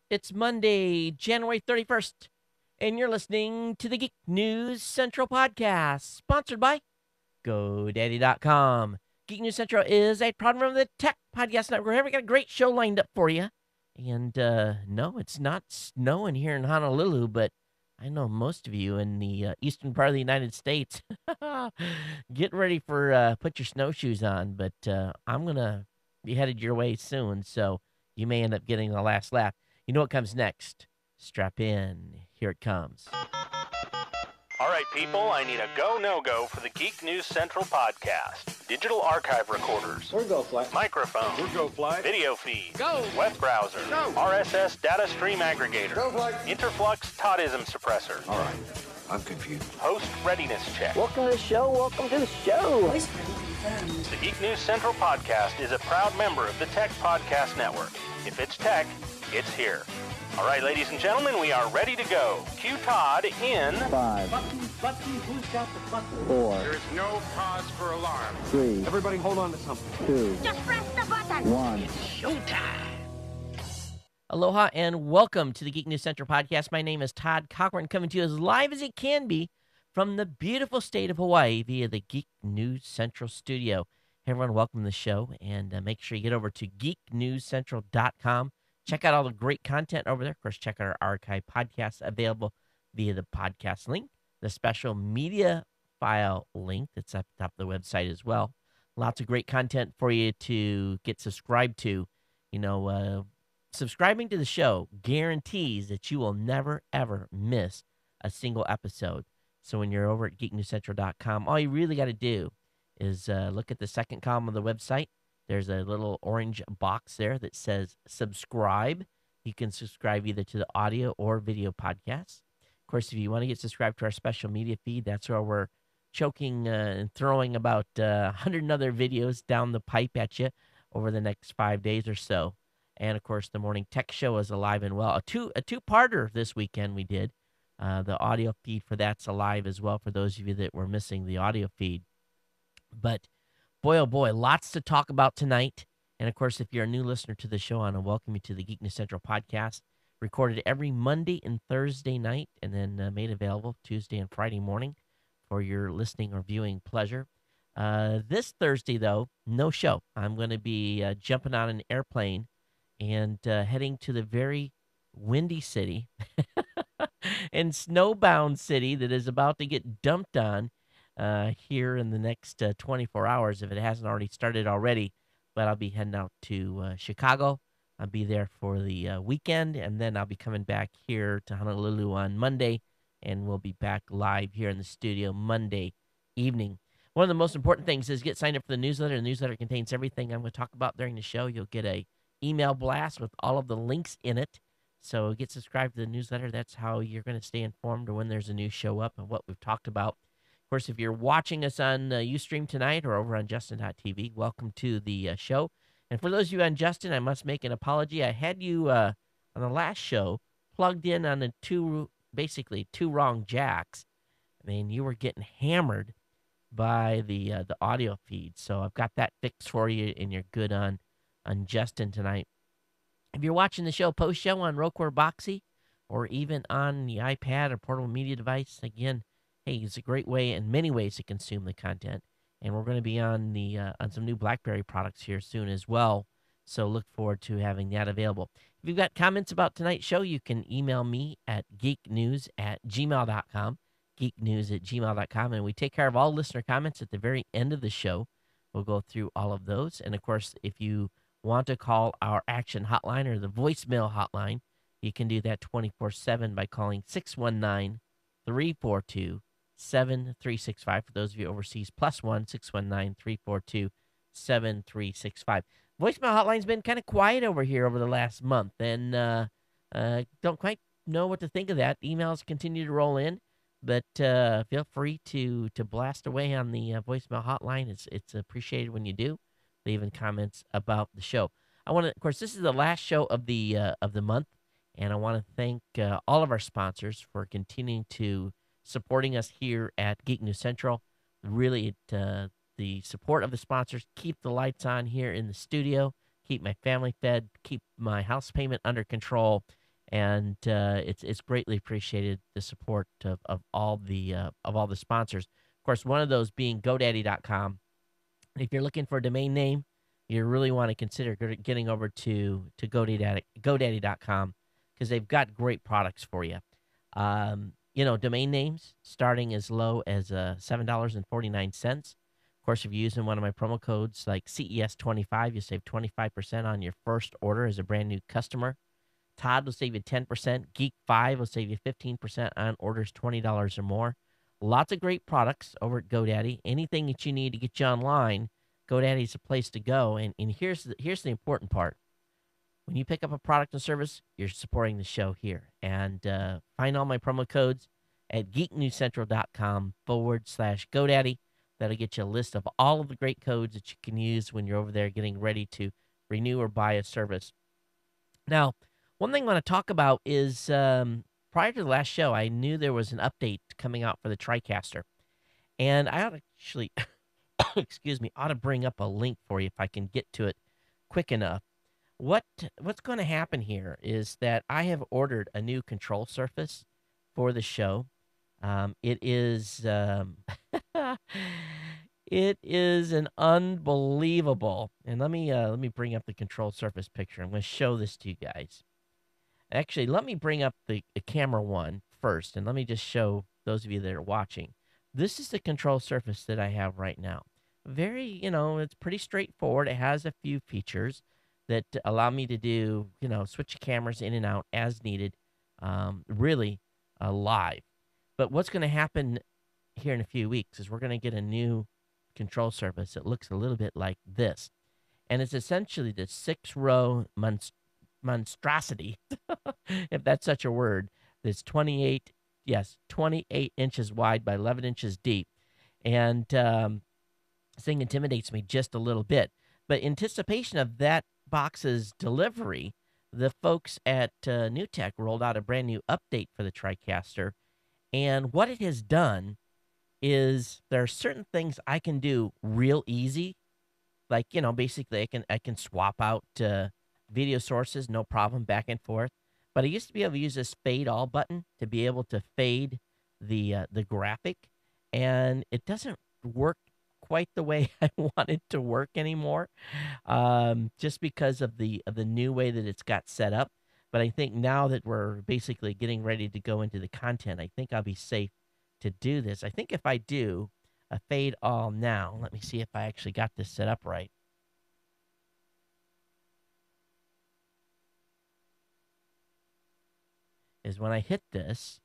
It's Monday, January 31st, and you're listening to the Geek News Central podcast, sponsored by GoDaddy.com. Geek News Central is a proud member of the Tech Podcast Network. We got a great show lined up for you. And no, it's not snowing here in Honolulu, but I know most of you in the eastern part of the United States. Get ready for put your snowshoes on, but I'm going to be headed your way soon, so you may end up getting the last laugh. You know what comes next? Strap in. Here it comes. All right, people, I need a go, no-go for the Geek News Central podcast. Digital archive recorders. We're go fly. Microphone. We're go fly. Video feed. Go. Web browser. Go. RSS data stream aggregator. Go fly. Interflux Toddism suppressor. All right, I'm confused. Host readiness check. Welcome to the show. Welcome to the show. The Geek News Central podcast is a proud member of the Tech Podcast Network. If it's tech, it's here. All right, ladies and gentlemen, we are ready to go. Cue Todd in 5, Button, who's got the button? 4, There is no cause for alarm. 3, Everybody hold on to something. 2, Just press the button. 1. Aloha and welcome to the Geek News Central podcast. My name is Todd Cochran, coming to you as live as it can be from the beautiful state of Hawaii via the Geek News Central studio. Hey everyone, welcome to the show, and make sure you get over to geeknewscentral.com. Check out all the great content over there. Of course, check out our archive podcasts available via the podcast link, the special media file link that's up top of the website as well. Lots of great content for you to get subscribed to. You know, subscribing to the show guarantees that you will never, ever miss a single episode. So when you're over at geeknewscentral.com, all you really got to do is look at the second column of the website. There's a little orange box there that says subscribe. You can subscribe either to the audio or video podcasts. Of course, if you want to get subscribed to our special media feed, that's where we're choking and throwing about 100 other videos down the pipe at you over the next 5 days or so. And, of course, the Morning Tech Show is alive and well. A two-parter this weekend we did. The audio feed for that's alive as well for those of you that were missing the audio feed. But boy, oh boy, lots to talk about tonight. And, of course, if you're a new listener to the show, I want to welcome you to the Geek News Central podcast, recorded every Monday and Thursday night, and then made available Tuesday and Friday morning for your listening or viewing pleasure. This Thursday, though, no show. I'm going to be jumping on an airplane and heading to the very windy city and snowbound city that is about to get dumped on here in the next 24 hours, if it hasn't already started already. But I'll be heading out to Chicago. I'll be there for the weekend, and then I'll be coming back here to Honolulu on Monday, and we'll be back live here in the studio Monday evening. One of the most important things is get signed up for the newsletter. The newsletter contains everything I'm going to talk about during the show. You'll get a email blast with all of the links in it. So get subscribed to the newsletter. That's how you're going to stay informed when there's a new show up and what we've talked about. Of course, if you're watching us on Ustream tonight or over on Justin.tv, welcome to the show. And for those of you on Justin, I must make an apology. I had you on the last show plugged in on the two wrong jacks. I mean, you were getting hammered by the audio feed. So I've got that fixed for you, and you're good on Justin tonight. If you're watching the show post-show on Roku or Boxy, or even on the iPad or portable media device, again, hey, it's a great way in many ways to consume the content. And we're going to be on on some new BlackBerry products here soon as well. So look forward to having that available. If you've got comments about tonight's show, you can email me at geeknews@gmail.com, geeknews@gmail.com. And we take care of all listener comments at the very end of the show. We'll go through all of those. And, of course, if you want to call our action hotline or the voicemail hotline, you can do that 24/7 by calling 619-342-7365. For those of you overseas, +1 619-342-7365. Voicemail hotline's been kind of quiet over here over the last month, and don't quite know what to think of that. Emails continue to roll in, but feel free to blast away on the voicemail hotline. It's appreciated when you do, leaving comments about the show. I want to, of course, this is the last show of the month, and I want to thank all of our sponsors for continuing to supporting us here at Geek News Central. Really, the support of the sponsors keep the lights on here in the studio, keep my family fed, keep my house payment under control, and it's greatly appreciated, the support of all the sponsors. Of course, one of those being GoDaddy.com. If you're looking for a domain name, you really want to consider getting over to GoDaddy.com because they've got great products for you. Domain names starting as low as $7.49. Of course, if you're using one of my promo codes like CES25, you save 25% on your first order as a brand new customer. Todd will save you 10%. Geek5 will save you 15% on orders $20 or more. Lots of great products over at GoDaddy. Anything that you need to get you online, GoDaddy's a place to go. And here's the important part. When you pick up a product and service, you're supporting the show here. And find all my promo codes at geeknewscentral.com/GoDaddy. That'll get you a list of all of the great codes that you can use when you're over there getting ready to renew or buy a service. Now, one thing I want to talk about is prior to the last show, I knew there was an update coming out for the TriCaster. And I ought to actually, excuse me, ought to bring up a link for you if I can get to it quick enough. What's going to happen here is that I have ordered a new control surface for the show. It is it is an unbelievable. And let me bring up the control surface picture. I'm going to show this to you guys. Actually, let me bring up the camera one first, and let me just show those of you that are watching. This is the control surface that I have right now. Very, it's pretty straightforward. It has a few features that allow me to do, switch cameras in and out as needed, really live. But what's going to happen here in a few weeks is we're going to get a new control surface that looks a little bit like this. And it's essentially the 6-row monstrosity, if that's such a word, that's 28 inches wide by 11 inches deep. And this thing intimidates me just a little bit. But in anticipation of that box's delivery, the folks at NewTek rolled out a brand new update for the TriCaster. And what it has done is there are certain things I can do real easy. Like, basically I can swap out video sources, no problem, back and forth. But I used to be able to use this fade all button to be able to fade the graphic, and it doesn't work quite the way I want it to work anymore, just because of the new way that it's got set up. But I think now that we're basically getting ready to go into the content, I think I'll be safe to do this. I think if I do a fade all now, let me see if I actually got this set up right. Is when I hit this,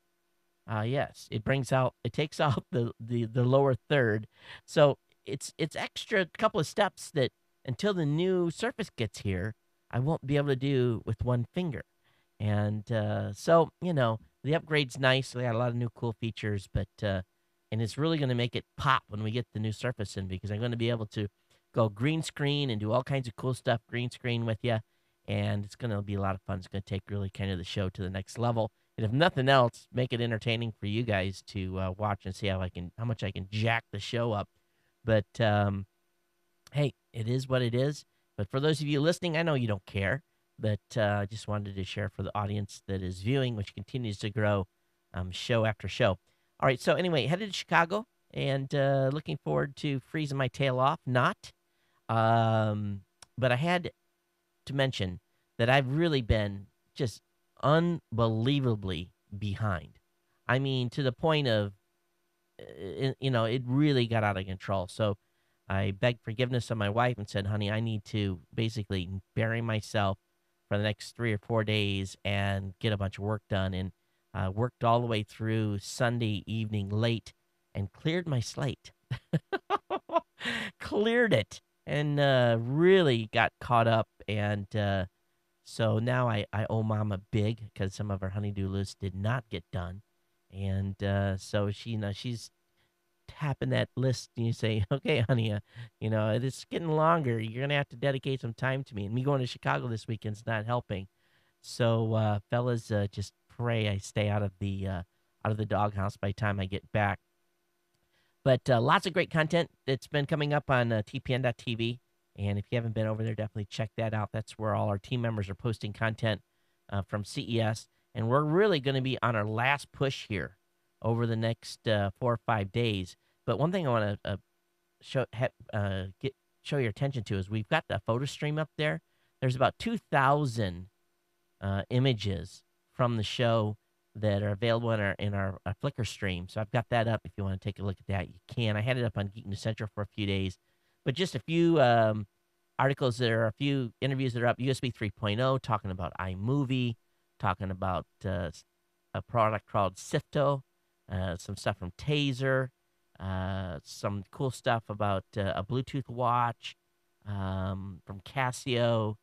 yes, it takes out the lower third. So it's extra couple of steps that until the new Surface gets here, I won't be able to do with one finger. And so, the upgrade's nice. They got a lot of new cool features, but and it's really going to make it pop when we get the new Surface in, because I'm going to be able to go green screen and do all kinds of cool stuff green screen with you. And it's going to be a lot of fun. It's going to take really kind of the show to the next level. And if nothing else, make it entertaining for you guys to watch and see how much I can jack the show up. But hey, it is what it is. But for those of you listening, I know you don't care, but I just wanted to share for the audience that is viewing, which continues to grow show after show. All right, so anyway, headed to Chicago and looking forward to freezing my tail off. Not. But I had to mention that I've really been just unbelievably behind. I mean, to the point of, it really got out of control. So I begged forgiveness of my wife and said, honey, I need to basically bury myself for the next 3 or 4 days and get a bunch of work done. And worked all the way through Sunday evening late and cleared my slate. Cleared it. And really got caught up. And so now I owe Mama big because some of her honeydew lists did not get done. And so she's tapping that list and you say, okay, honey, it's getting longer. You're going to have to dedicate some time to me. And me going to Chicago this weekend's not helping. So fellas, just pray I stay out of the doghouse by the time I get back. But lots of great content that's been coming up on tpn.tv. And if you haven't been over there, definitely check that out. That's where all our team members are posting content from CES. And we're really going to be on our last push here over the next 4 or 5 days. But one thing I want to show your attention to is we've got the photo stream up there. There's about 2,000 images from the show that are available in our Flickr stream. So I've got that up. If you want to take a look at that, you can. I had it up on Geek News Central for a few days, but just a few articles that are a few interviews that are up. USB 3.0 talking about iMovie, talking about a product called Sifto, some stuff from Taser, some cool stuff about a Bluetooth watch from Casio,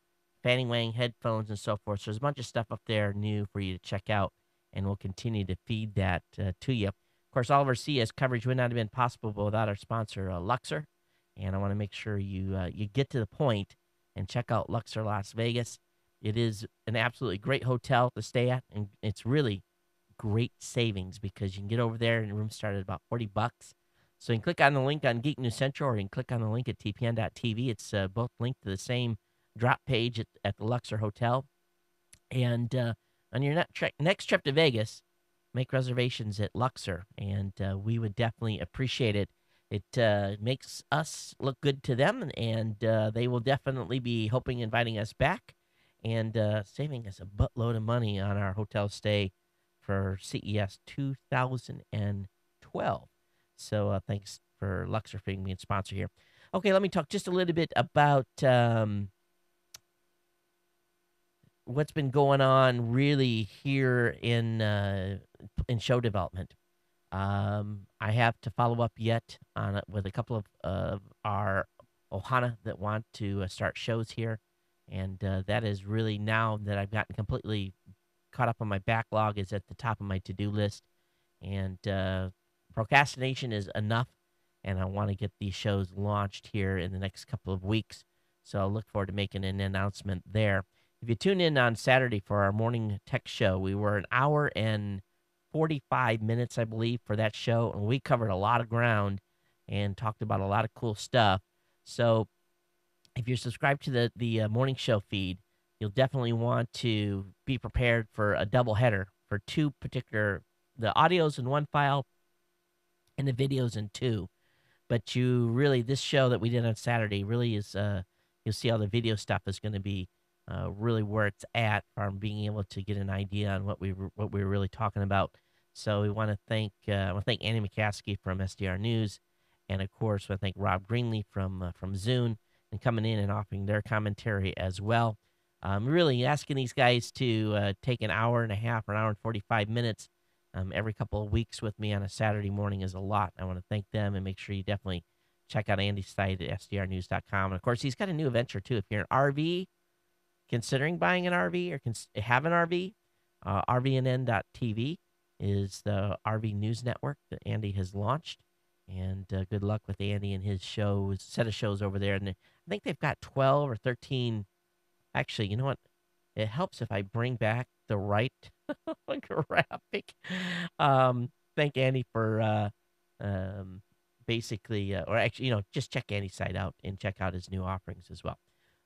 Fanning Wang headphones, and so forth. So there's a bunch of stuff up there new for you to check out, and we'll continue to feed that to you. Of course, all of our CS coverage would not have been possible without our sponsor, Luxor. And I want to make sure you get to the point and check out Luxor Las Vegas. It is an absolutely great hotel to stay at, and it's really great savings because you can get over there and the room start at about $40. So you can click on the link on Geek News Central, or you can click on the link at tpn.tv. It's both linked to the same drop page at the Luxor Hotel. And on your next trip to Vegas, make reservations at Luxor, and we would definitely appreciate it. It makes us look good to them, and they will definitely be inviting us back and saving us a buttload of money on our hotel stay for CES 2012. So thanks for Luxor for being a sponsor here. Okay, let me talk just a little bit about what's been going on really here in show development. I have to follow up yet on it with a couple of our Ohana that want to start shows here. And that is really, now that I've gotten completely caught up on my backlog, is at the top of my to-do list. And procrastination is enough, and I want to get these shows launched here in the next couple of weeks. So I'll look forward to making an announcement there. If you tune in on Saturday for our morning tech show, we were an hour and 45 minutes, I believe, for that show, and we covered a lot of ground and talked about a lot of cool stuff. So if you're subscribed to the morning show feed, you'll definitely want to be prepared for a double header for the audio's in one file and the video's in two. But this show that we did on Saturday really is, you'll see how the video stuff is going to be really where it's at, from being able to get an idea on what we were really talking about. So we want to thank Andy McCaskey from SDR News, and of course we thank Rob Greenlee from Zune, and coming in and offering their commentary as well. Really asking these guys to take an hour and a half or an hour and 45 minutes every couple of weeks with me on a Saturday morning is a lot. I want to thank them, and make sure you definitely check out Andy's site at sdrnews.com. And of course, he's got a new venture too. If you're an RV, considering buying an RV or have an RV, RVNN.TV is the RV news network that Andy has launched. And good luck with Andy and his set of shows over there. And I think they've got 12 or 13. Actually, you know what? It helps if I bring back the right graphic. Thank Andy for basically, or actually, just check Andy's site out and check out his new offerings as well.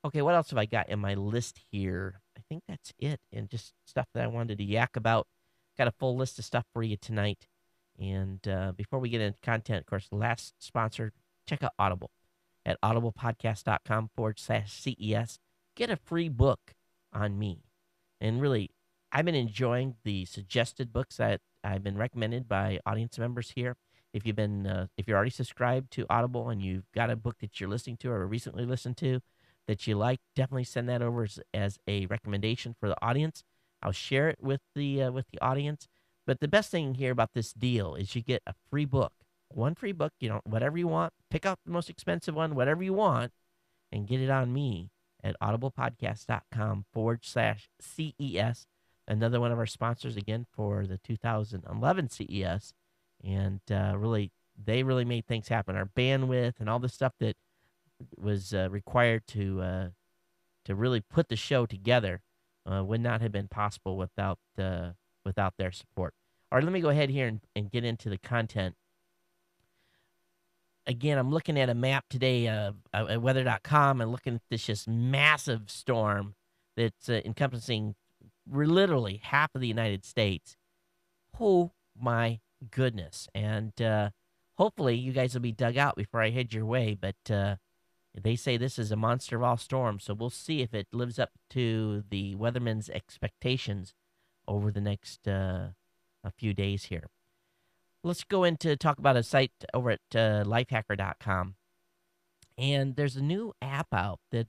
Okay, what else have I got in my list here? I think that's it, and just stuff that I wanted to yak about. Got a full list of stuff for you tonight. And before we get into content, of course, the last sponsor, check out Audible at audiblepodcast.com/CES. Get a free book on me. And really, I've been enjoying the suggested books that I've been recommended by audience members here. If you're already subscribed to Audible and you've got a book that you're listening to or recently listened to that you like, definitely send that over as a recommendation for the audience. I'll share it with the audience. But the best thing here about this deal is you get a free book, one free book, whatever you want. Pick out the most expensive one, whatever you want, and get it on me at audiblepodcast.com/CES. Another one of our sponsors, again, for the 2011 CES. And they really made things happen. Our bandwidth and all the stuff that was required to really put the show together would not have been possible without their support. All right, let me go ahead here and get into the content. Again, I'm looking at a map today at weather.com and looking at this just massive storm that's encompassing literally half of the United States. Oh my goodness! And hopefully you guys will be dug out before I head your way. But they say this is a monster of all storms, so we'll see if it lives up to the weatherman's expectations over the next a few days here. Let's go into talk about a site over at lifehacker.com. And there's a new app out that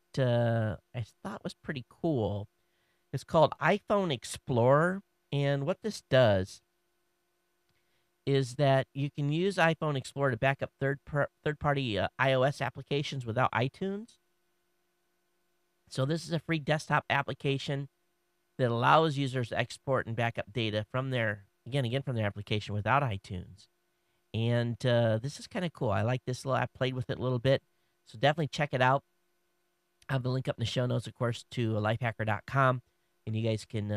I thought was pretty cool. It's called iPhone Explorer. And what this does is that you can use iPhone Explorer to back up third-party iOS applications without iTunes. So this is a free desktop application that allows users to export and back up data from their again from their application without iTunes. And this is kind of cool. I like this little. I played with it a little bit, so definitely check it out. I have the link up in the show notes, of course, to lifehacker.com, and you guys can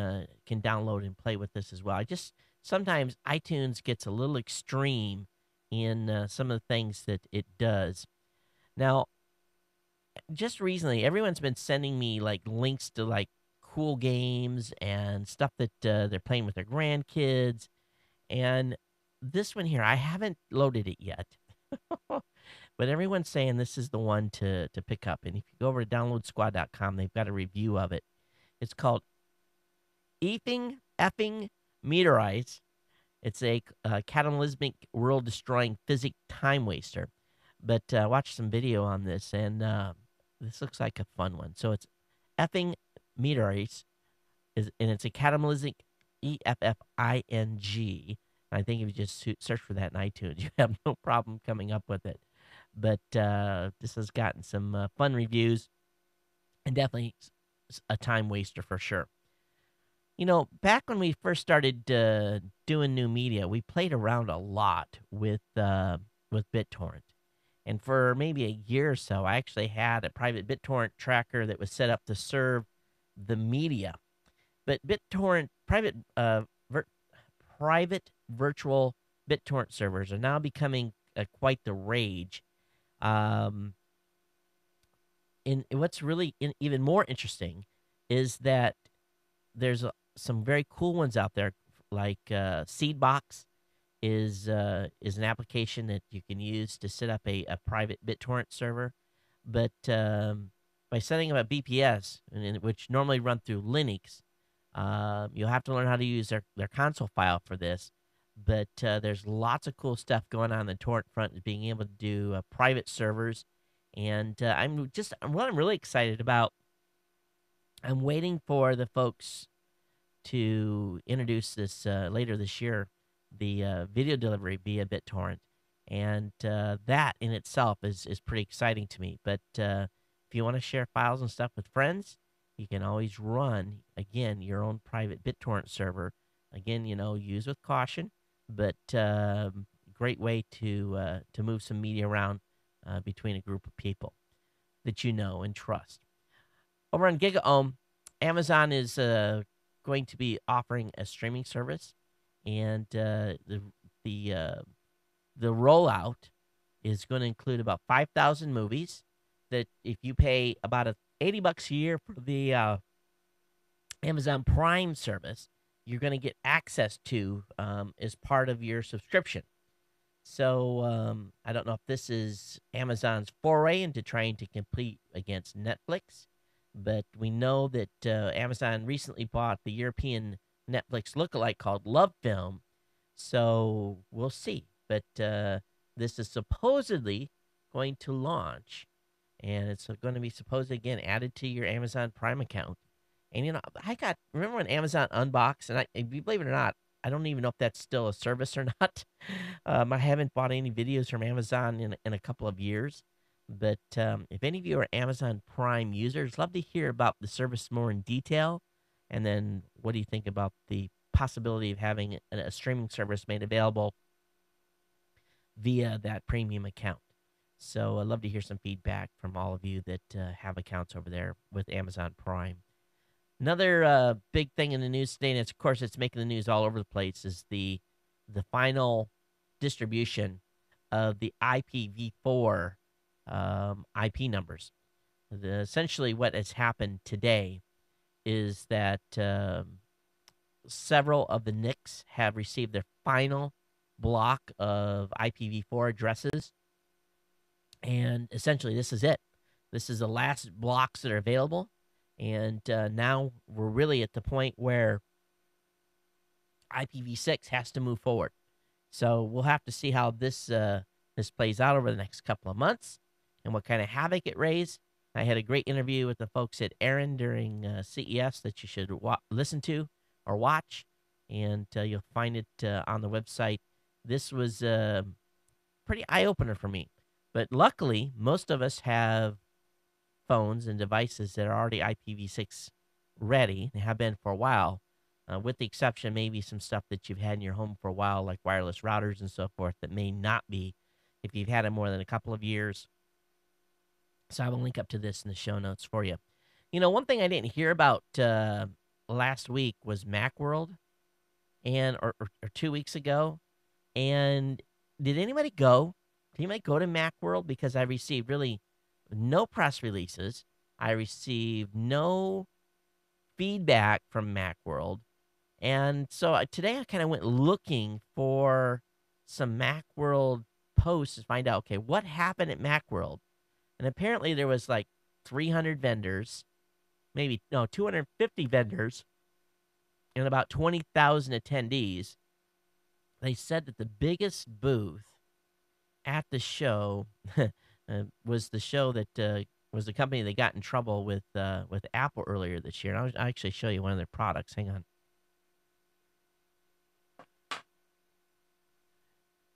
download and play with this as well. I just sometimes iTunes gets a little extreme in some of the things that it does. Now, just recently, everyone's been sending me like links to like cool games and stuff that they're playing with their grandkids. And this one here, I haven't loaded it yet, but everyone's saying this is the one to pick up. And if you go over to downloadsquad.com, they've got a review of it. It's called Effing Meteorites. It's a cataclysmic, world-destroying physics time waster. But watch some video on this, and this looks like a fun one. So it's Effing Meteorites, and it's a cataclysmic, EFFING. I think if you just search for that in iTunes, you have no problem coming up with it. But this has gotten some fun reviews, and definitely a time waster for sure. You know, back when we first started doing new media, we played around a lot with BitTorrent. And for maybe a year or so, I actually had a private BitTorrent tracker that was set up to serve the media. But BitTorrent private virtual BitTorrent servers are now becoming quite the rage. And what's really even more interesting is that there's some very cool ones out there, like Seedbox is an application that you can use to set up a private BitTorrent server. But by setting up a BPS, which normally run through Linux, you'll have to learn how to use their console file for this. But there's lots of cool stuff going on the torrent front, being able to do private servers. And what I'm really excited about, I'm waiting for the folks to introduce this later this year, the video delivery via BitTorrent. And that in itself is pretty exciting to me. But if you want to share files and stuff with friends, you can always run, again, your own private BitTorrent server. Again, use with caution, but great way to move some media around between a group of people that you know and trust. Over on GigaOM, Amazon is going to be offering a streaming service, and the rollout is going to include about 5,000 movies. That if you pay about $80 a year for the Amazon Prime service, you're going to get access to as part of your subscription. So I don't know if this is Amazon's foray into trying to compete against Netflix, but we know that Amazon recently bought the European Netflix lookalike called Love Film. So we'll see. But this is supposedly going to launch, and it's going to be supposedly, again, added to your Amazon Prime account. And, remember when Amazon Unbox, and if you believe it or not, I don't even know if that's still a service or not. I haven't bought any videos from Amazon in a couple of years. But if any of you are Amazon Prime users, love to hear about the service more in detail. And then what do you think about the possibility of having a streaming service made available via that premium account? So I'd love to hear some feedback from all of you that have accounts over there with Amazon Prime. Another big thing in the news today, and of course it's making the news all over the place, is the final distribution of the IPv4 IP numbers. Essentially what has happened today is that several of the NICs have received their final block of IPv4 addresses. And essentially, this is it. This is the last blocks that are available. And now we're really at the point where IPv6 has to move forward. So we'll have to see how this plays out over the next couple of months and what kind of havoc it raised. I had a great interview with the folks at Aaron during CES that you should listen to or watch, and you'll find it on the website. This was pretty eye-opener for me. But luckily, most of us have phones and devices that are already IPv6 ready and have been for a while, with the exception maybe some stuff that you've had in your home for a while, like wireless routers and so forth, that may not be if you've had it more than a couple of years. So I will link up to this in the show notes for you. You know, one thing I didn't hear about last week was Macworld, and or 2 weeks ago. And did anybody go? Did anybody go to Macworld? Because I received really no press releases. I received no feedback from Macworld. And so today I kind of went looking for some Macworld posts to find out, okay, what happened at Macworld? And apparently there was like 300 vendors, maybe, no, 250 vendors, and about 20,000 attendees. They said that the biggest booth at the show was the show that was the company that got in trouble with Apple earlier this year. And I'll actually show you one of their products. Hang on.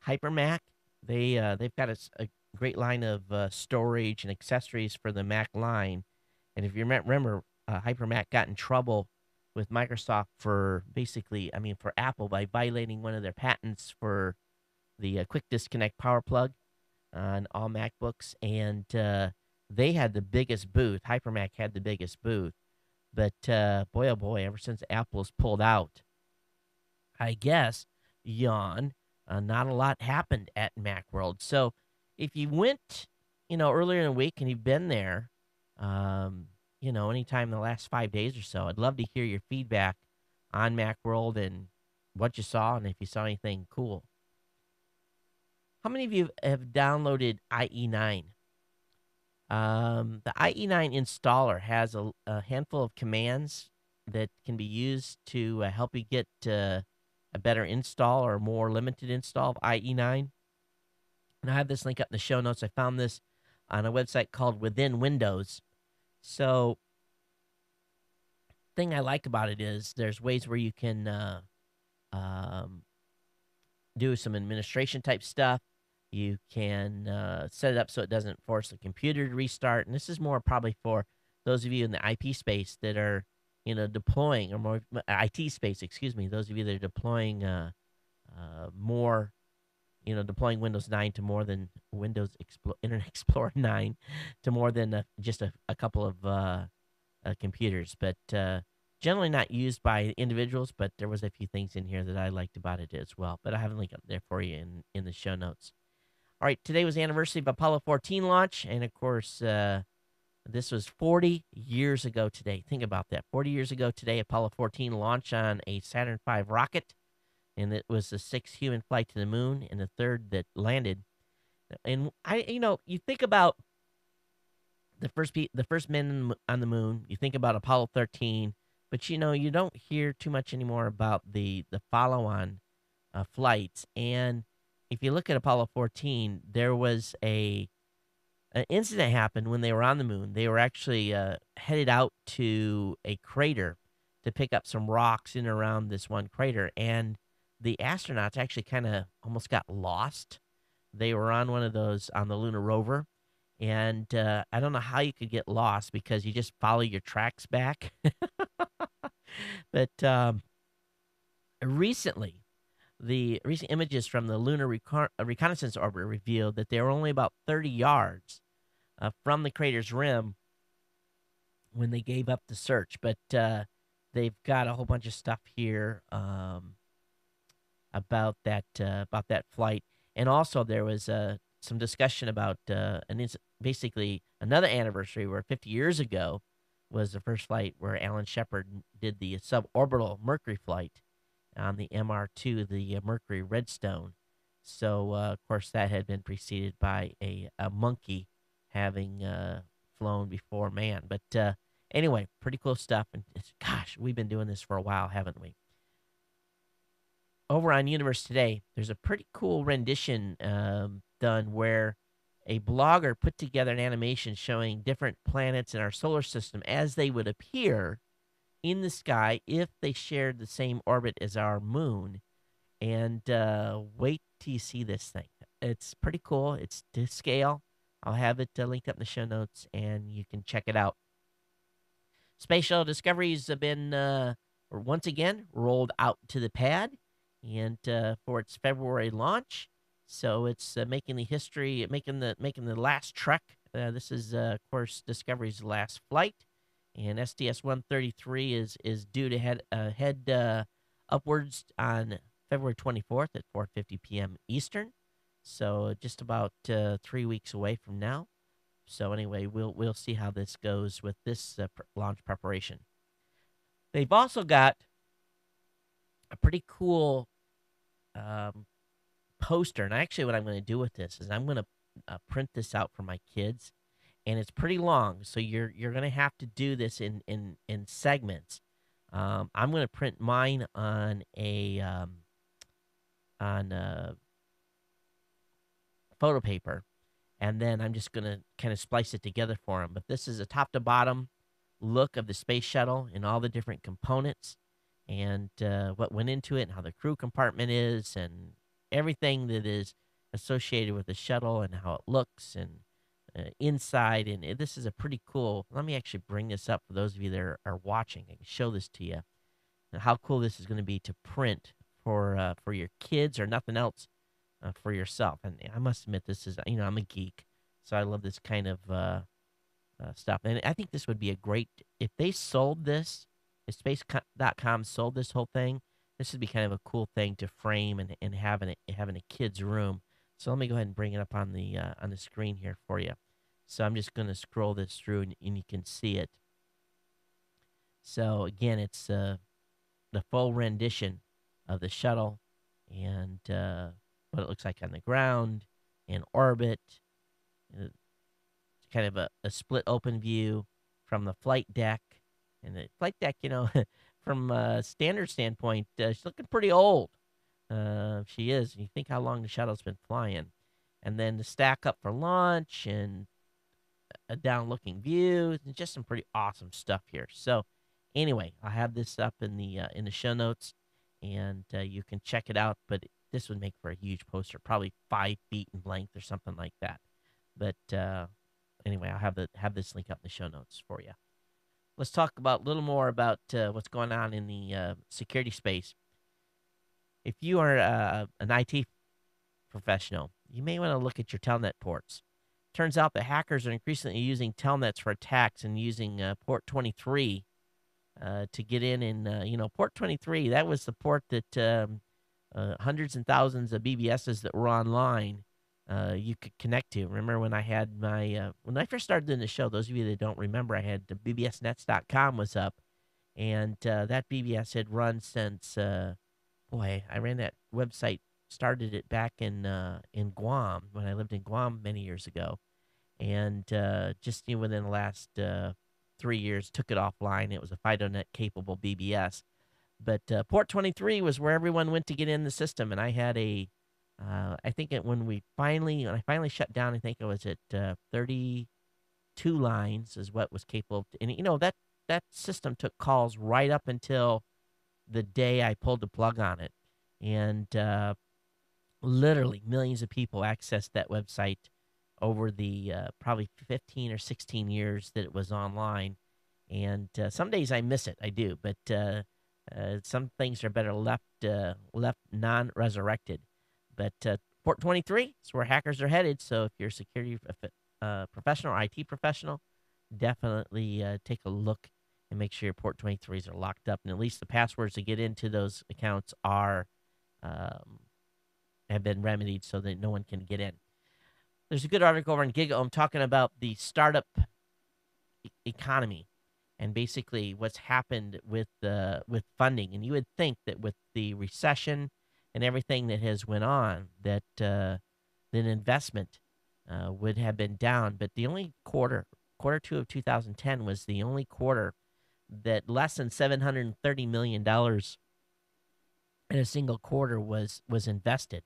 HyperMac. They've got a great line of storage and accessories for the Mac line. And if you remember, HyperMac got in trouble with Microsoft for for Apple by violating one of their patents for the quick disconnect power plug on all MacBooks. And they had the biggest booth. HyperMac had the biggest booth. But boy, oh boy, ever since Apple's pulled out, I guess, yawn, not a lot happened at Macworld. So if you went, earlier in the week and you've been there, anytime in the last 5 days or so, I'd love to hear your feedback on Macworld and what you saw and if you saw anything cool. How many of you have downloaded IE9? The IE9 installer has a handful of commands that can be used to help you get a better install or more limited install of IE9. And I have this link up in the show notes. I found this on a website called Within Windows. So, thing I like about it is there's ways where you can do some administration type stuff. You can set it up so it doesn't force the computer to restart. And this is more probably for those of you in the IP space that are, deploying, or more IT space, excuse me, those of you that are deploying more, deploying Windows 9 to more than Internet Explorer 9 to more than just a couple of computers. But generally not used by individuals, but there was a few things in here that I liked about it as well. But I have a link up there for you in the show notes. All right, today was the anniversary of Apollo 14 launch, and of course, this was 40 years ago today. Think about that. 40 years ago today, Apollo 14 launched on a Saturn V rocket, and it was the 6th human flight to the moon and the 3rd that landed. And you think about the first men on the moon. You think about Apollo 13, but you don't hear too much anymore about the follow-on flights. And if you look at Apollo 14, there was an incident happened when they were on the moon. They were actually headed out to a crater to pick up some rocks in and around this one crater. And the astronauts actually kind of almost got lost. They were on one of those on the lunar rover. And I don't know how you could get lost because you just follow your tracks back. But recently, the recent images from the Lunar Reconnaissance Orbiter revealed that they were only about 30 yards from the crater's rim when they gave up the search. But they've got a whole bunch of stuff here about that flight. And also there was some discussion about basically another anniversary where 50 years ago, was the first flight where Alan Shepard did the suborbital Mercury flight on the MR2, the Mercury Redstone. So, of course, that had been preceded by a monkey having flown before man. But anyway, pretty cool stuff. And gosh, we've been doing this for a while, haven't we? Over on Universe Today, there's a pretty cool rendition done where a blogger put together an animation showing different planets in our solar system as they would appear in the sky if they shared the same orbit as our moon. And wait till you see this thing. It's pretty cool. It's to scale. I'll have it linked up in the show notes, and you can check it out. Space Shuttle Discoveries have been once again rolled out to the pad, and for its February launch. So it's making the history, making the last trek. This is, of course, Discovery's last flight, and STS-133 is due to head upwards on February 24th at 4:50 p.m. Eastern. So just about 3 weeks away from now. So anyway, we'll see how this goes with this launch preparation. They've also got a pretty cool poster, and actually, what I'm going to do with this is I'm going to print this out for my kids, and it's pretty long, so you're going to have to do this in segments. I'm going to print mine on a photo paper, and then I'm just going to kind of splice it together for them. But this is a top to bottom look of the space shuttle and all the different components and what went into it and how the crew compartment is and everything that is associated with the shuttle and how it looks and inside. And this is a pretty cool. Let me actually bring this up for those of you that are watching. I can show this to you. And how cool this is going to be to print for your kids or nothing else. For yourself. And I must admit, this is, I'm a geek, so I love this kind of stuff. And I think this would be a great, if they sold this, if Space.com sold this whole thing, this would be kind of a cool thing to frame and have in a kid's room. So let me go ahead and bring it up on the screen here for you. So I'm just going to scroll this through and you can see it. So again, it's the full rendition of the shuttle and what it looks like on the ground, in orbit. It's kind of a split open view from the flight deck. And the flight deck, from a standard standpoint, she's looking pretty old. She is. You think how long the shuttle's been flying. And then the stack up for launch and a down-looking view. And just some pretty awesome stuff here. So anyway, I'll have this up in the show notes, and you can check it out. But this would make for a huge poster, probably 5 feet in length or something like that. But anyway, I'll have this link up in the show notes for you. Let's talk a little more about what's going on in the security space. If you are an IT professional, you may want to look at your telnet ports. Turns out that hackers are increasingly using telnets for attacks and using port 23 to get in. And, port 23, that was the port that hundreds and thousands of BBSs that were online you could connect to. Remember when I had when I first started doing the show, those of you that don't remember, I had bbsnets.com was up, and that BBS had run since, I ran that website, started it back in Guam when I lived in Guam many years ago, and just within the last 3 years took it offline. It was a FidoNet capable BBS. But port 23 was where everyone went to get in the system, and I had I think when I finally shut down, I think it was at 32 lines is what was capable. And that system took calls right up until the day I pulled the plug on it, and literally millions of people accessed that website over the probably 15 or 16 years that it was online. And some days I miss it, I do, but some things are better left non-resurrected. But port 23 is where hackers are headed. So if you're a security professional or IT professional, definitely take a look and make sure your port 23s are locked up. And at least the passwords to get into those accounts have been remedied so that no one can get in. There's a good article over in GigaOM talking about the startup economy and basically what's happened with funding. And you would think that with the recession and everything that has went on, that then investment would have been down. But the only quarter two of 2010 was the only quarter that less than $730 million in a single quarter was invested.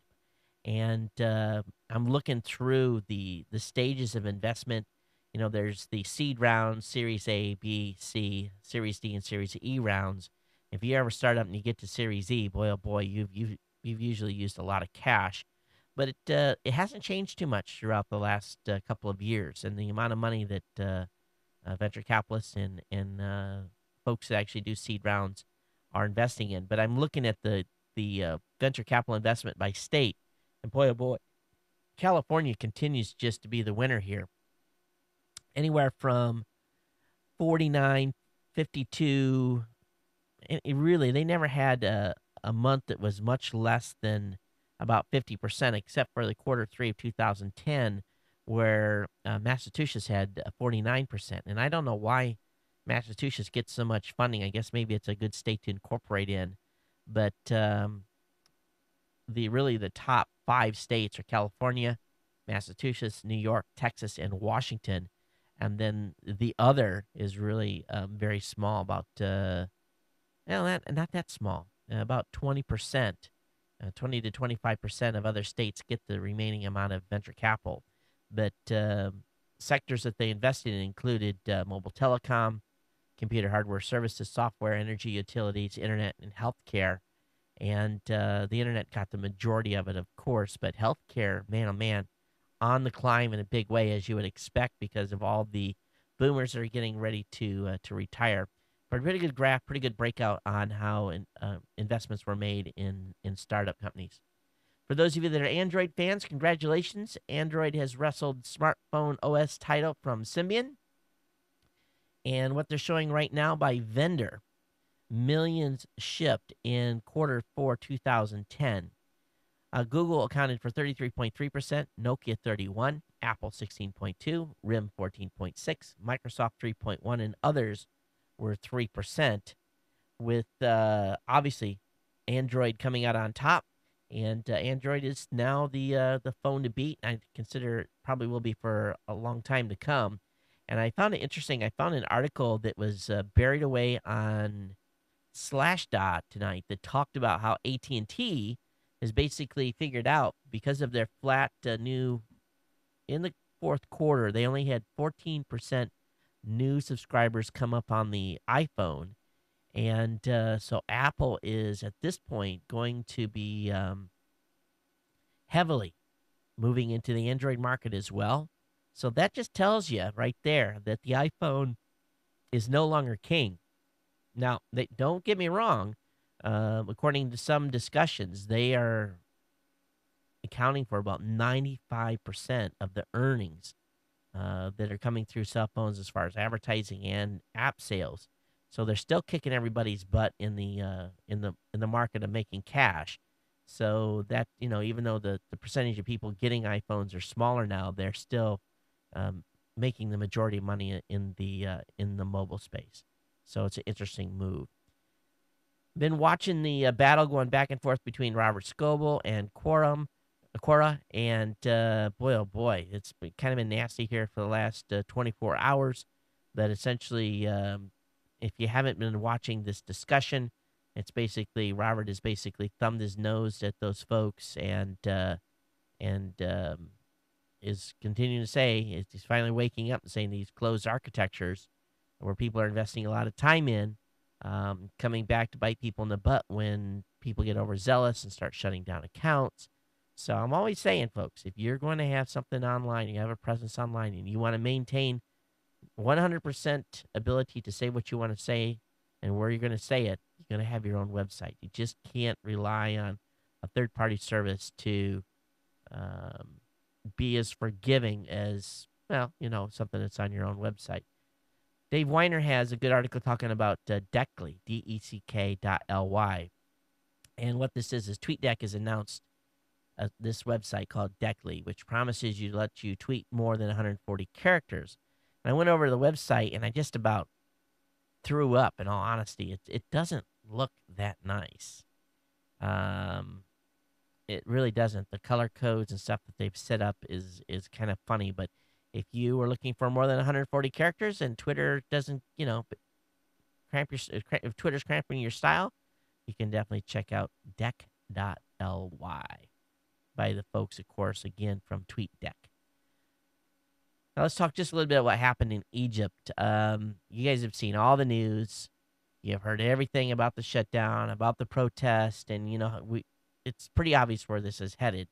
And I'm looking through the stages of investment. You know, there's the seed rounds, Series A, B, C, Series D, and Series E rounds. If you ever start up and you get to Series E, boy oh boy, you've usually used a lot of cash. But it hasn't changed too much throughout the last couple of years, and the amount of money that venture capitalists and folks that actually do seed rounds are investing in. But I'm looking at the venture capital investment by state, and boy, oh boy, California continues just to be the winner here. Anywhere from 49, 52. Really, they never had a month that was much less than about 50%, except for the quarter three of 2010, where Massachusetts had 49%. And I don't know why Massachusetts gets so much funding. I guess maybe it's a good state to incorporate in. But the top five states are California, Massachusetts, New York, Texas, and Washington. And then the other is really very small, about not that small, about 20%, 20 to 25% of other states get the remaining amount of venture capital. But sectors that they invested in included mobile telecom, computer hardware services, software, energy utilities, internet, and healthcare. And the internet got the majority of it, of course, but healthcare, man, oh man, on the climb in a big way, as you would expect, because of all the boomers that are getting ready to retire. But a pretty good graph, pretty good breakout on how investments were made in startup companies. For those of you that are Android fans, congratulations. Android has wrestled smartphone OS title from Symbian. And what they're showing right now by vendor, millions shipped in quarter four 2010. Google accounted for 33.3%, Nokia 31, Apple 16.2, RIM 14.6, Microsoft 3.1, and others were 3%, with obviously Android coming out on top. And Android is now the phone to beat. I consider it probably will be for a long time to come. And I found it interesting. I found an article that was buried away on Slashdot tonight that talked about how AT&T has basically figured out, because of their flat new in the fourth quarter, they only had 14% new subscribers come up on the iPhone. And so Apple is at this point going to be heavily moving into the Android market as well. So that just tells you right there that the iPhone is no longer king. Now, don't get me wrong. According to some discussions, they are accounting for about 95% of the earnings that are coming through cell phones as far as advertising and app sales. So they're still kicking everybody's butt in the market of making cash. So that, even though the percentage of people getting iPhones are smaller now, they're still making the majority of money in the mobile space. So it's an interesting move. Been watching the battle going back and forth between Robert Scoble and Quora, and boy, oh boy, it's kind of been nasty here for the last 24 hours. That essentially, if you haven't been watching this discussion, it's basically Robert has basically thumbed his nose at those folks and is continuing to say he's finally waking up and saying these closed architectures where people are investing a lot of time in, coming back to bite people in the butt when people get overzealous and start shutting down accounts. So I'm always saying, folks, if you're going to have something online, you have a presence online, and you want to maintain 100% ability to say what you want to say and where you're going to say it, you're going to have your own website. You just can't rely on a third-party service to be as forgiving as, something that's on your own website. Dave Weiner has a good article talking about Deckly, DECK.ly. And what this is TweetDeck has announced this website called Deckly, which promises you to let you tweet more than 140 characters. And I went over to the website, and I just about threw up, in all honesty. It doesn't look that nice. Um, it really doesn't. The color codes and stuff that they've set up is kind of funny. But if you were looking for more than 140 characters and Twitter doesn't, if Twitter's cramping your style, you can definitely check out deck.ly by the folks, of course, again from TweetDeck. Now let's talk just a little bit about what happened in Egypt. You guys have seen all the news. You've heard everything about the shutdown, about the protest, and it's pretty obvious where this is headed.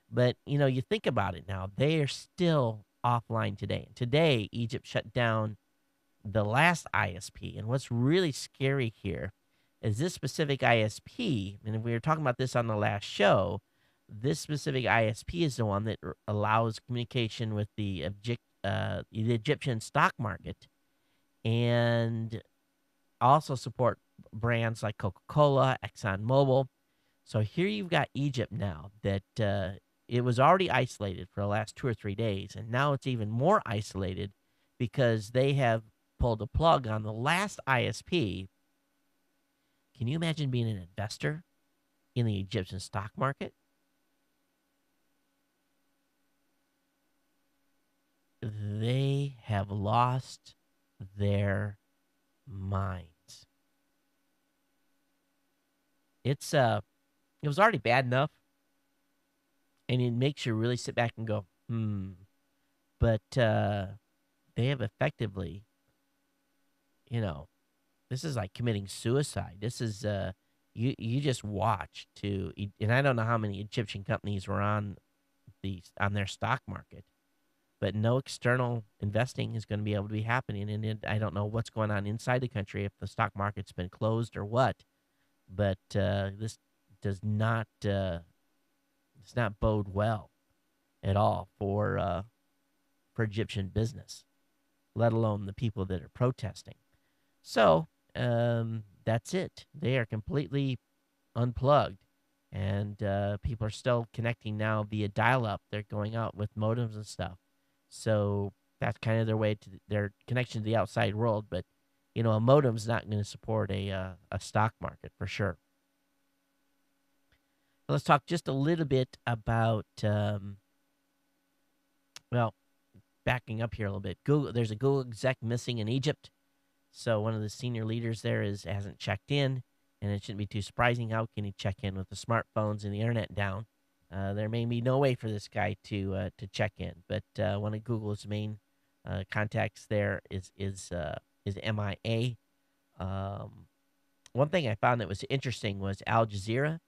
But you think about it now; they are still offline today. Today, Egypt shut down the last ISP, and what's really scary here is this specific ISP. And we were talking about this on the last show. This specific ISP is the one that allows communication with the Egyptian stock market, and also support brands like Coca-Cola, ExxonMobil. So here you've got Egypt now that it was already isolated for the last 2 or 3 days, and now it's even more isolated because they have pulled a plug on the last ISP. Can you imagine being an investor in the Egyptian stock market? They have lost their minds. It was already bad enough, and it makes you really sit back and go, But they have effectively, this is like committing suicide. This is you just watch and I don't know how many Egyptian companies were on their stock market, but no external investing is going to be able to be happening. And I don't know what's going on inside the country, if the stock market's been closed or what. But this does not bode well at all for Egyptian business, let alone the people that are protesting. So that's it. They are completely unplugged, and people are still connecting now via dial-up. They're going out with modems and stuff. So that's kind of their way to their connection to the outside world. But a modem's not going to support a stock market for sure. Let's talk just a little bit about backing up here a little bit. Google. There's a Google exec missing in Egypt. So one of the senior leaders there hasn't checked in, and it shouldn't be too surprising. How can he check in with the smartphones and the internet down? There may be no way for this guy to check in. But one of Google's main contacts there is MIA. One thing I found that was interesting was Al Jazeera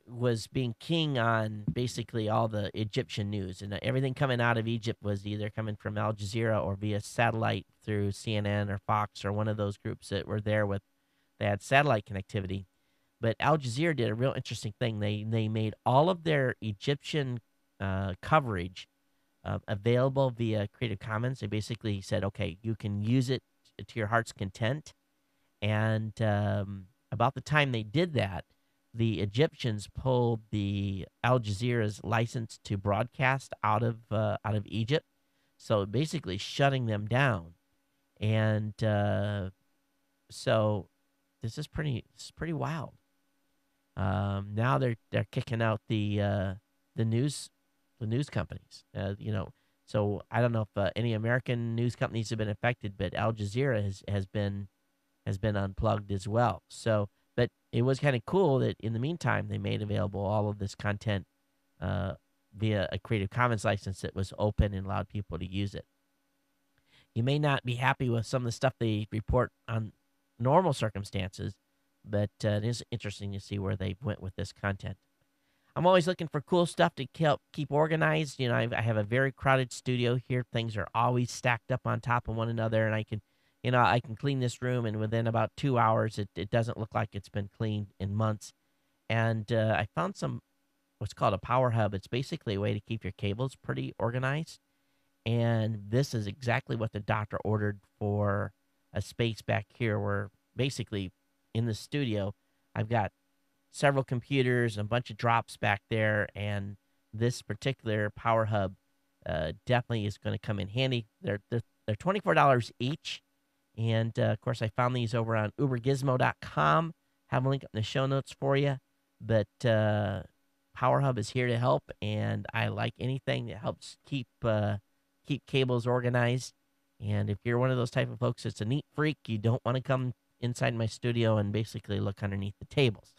was being king on basically all the Egyptian news, and everything coming out of Egypt was either coming from Al Jazeera or via satellite through CNN or Fox or one of those groups that were there they had satellite connectivity. But Al Jazeera did a real interesting thing. They made all of their Egyptian coverage available via Creative Commons. They basically said, okay, you can use it to your heart's content. And about the time they did that, the Egyptians pulled the Al Jazeera's license to broadcast out of Egypt, so basically shutting them down. And so this is pretty wild. Now they're kicking out the news companies. So I don't know if any American news companies have been affected, but Al Jazeera has been unplugged as well. So. But it was kind of cool that in the meantime, they made available all of this content via a Creative Commons license that was open and allowed people to use it. You may not be happy with some of the stuff they report on normal circumstances, but it is interesting to see where they went with this content. I'm always looking for cool stuff to keep organized. I have a very crowded studio here. Things are always stacked up on top of one another, and I can clean this room, and within about 2 hours, it doesn't look like it's been cleaned in months. And I found what's called a power hub. It's basically a way to keep your cables pretty organized. And this is exactly what the doctor ordered for a space back here, where basically in the studio, I've got several computers and a bunch of drops back there. And this particular power hub definitely is going to come in handy. They're $24 each. And, of course, I found these over on ubergizmo.com. Have a link in the show notes for you. But Power Hub is here to help, and I like anything that helps keep cables organized. And if you're one of those type of folks that's a neat freak, you don't want to come inside my studio and basically look underneath the tables.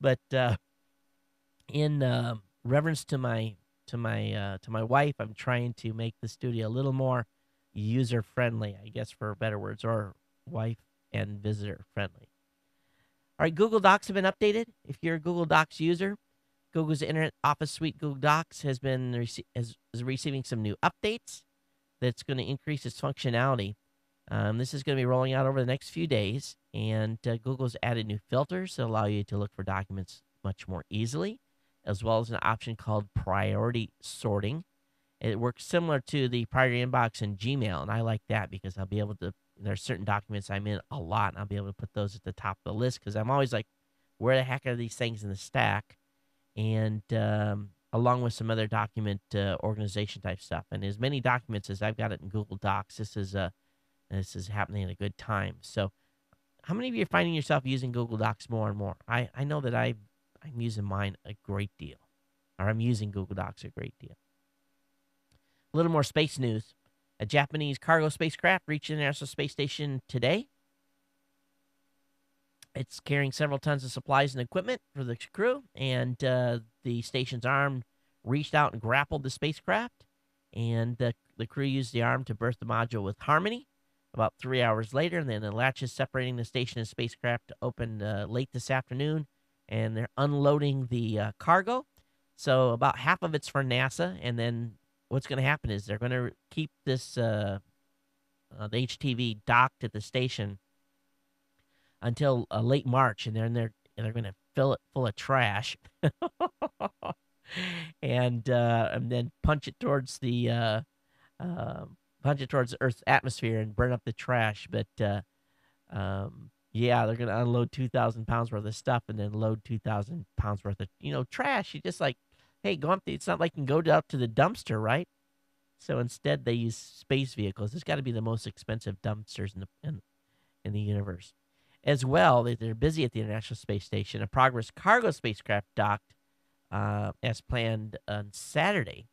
But in reverence to my wife, I'm trying to make the studio a little more user friendly, I guess, for better words, or wife and visitor friendly. All right, Google Docs have been updated. If you're a Google Docs user, Google's Internet Office Suite Google Docs is receiving some new updates that's going to increase its functionality. This is going to be rolling out over the next few days, and Google's added new filters that allow you to look for documents much more easily, as well as an option called priority sorting. It works similar to the priority inbox in Gmail, and I like that because I'll be able to, there's certain documents I'm in a lot, and I'll be able to put those at the top of the list because I'm always like, where the heck are these things in the stack? And along with some other document organization type stuff. And as many documents as I've got it in Google Docs, this is happening at a good time. So how many of you are finding yourself using Google Docs more and more? I know that I'm using mine a great deal, or I'm using Google Docs a great deal. A little more space news. A Japanese cargo spacecraft reached the International Space Station today. It's carrying several tons of supplies and equipment for the crew, and the station's arm reached out and grappled the spacecraft, and the crew used the arm to berth the module with harmony. About 3 hours later, and then the latches separating the station and spacecraft opened late this afternoon, and they're unloading the cargo. So about half of it's for NASA, and then what's going to happen is they're going to keep this the HTV docked at the station until late March, and they're going to fill it full of trash, and then punch it towards the Earth's atmosphere and burn up the trash. But yeah, they're going to unload 2,000 pounds worth of stuff and then load 2,000 pounds worth of trash. You just like, hey, go up. It's not like you can go up to the dumpster, right? So instead, they use space vehicles. It's got to be the most expensive dumpsters in the universe. As well, they're busy at the International Space Station. A Progress cargo spacecraft docked as planned on Saturday.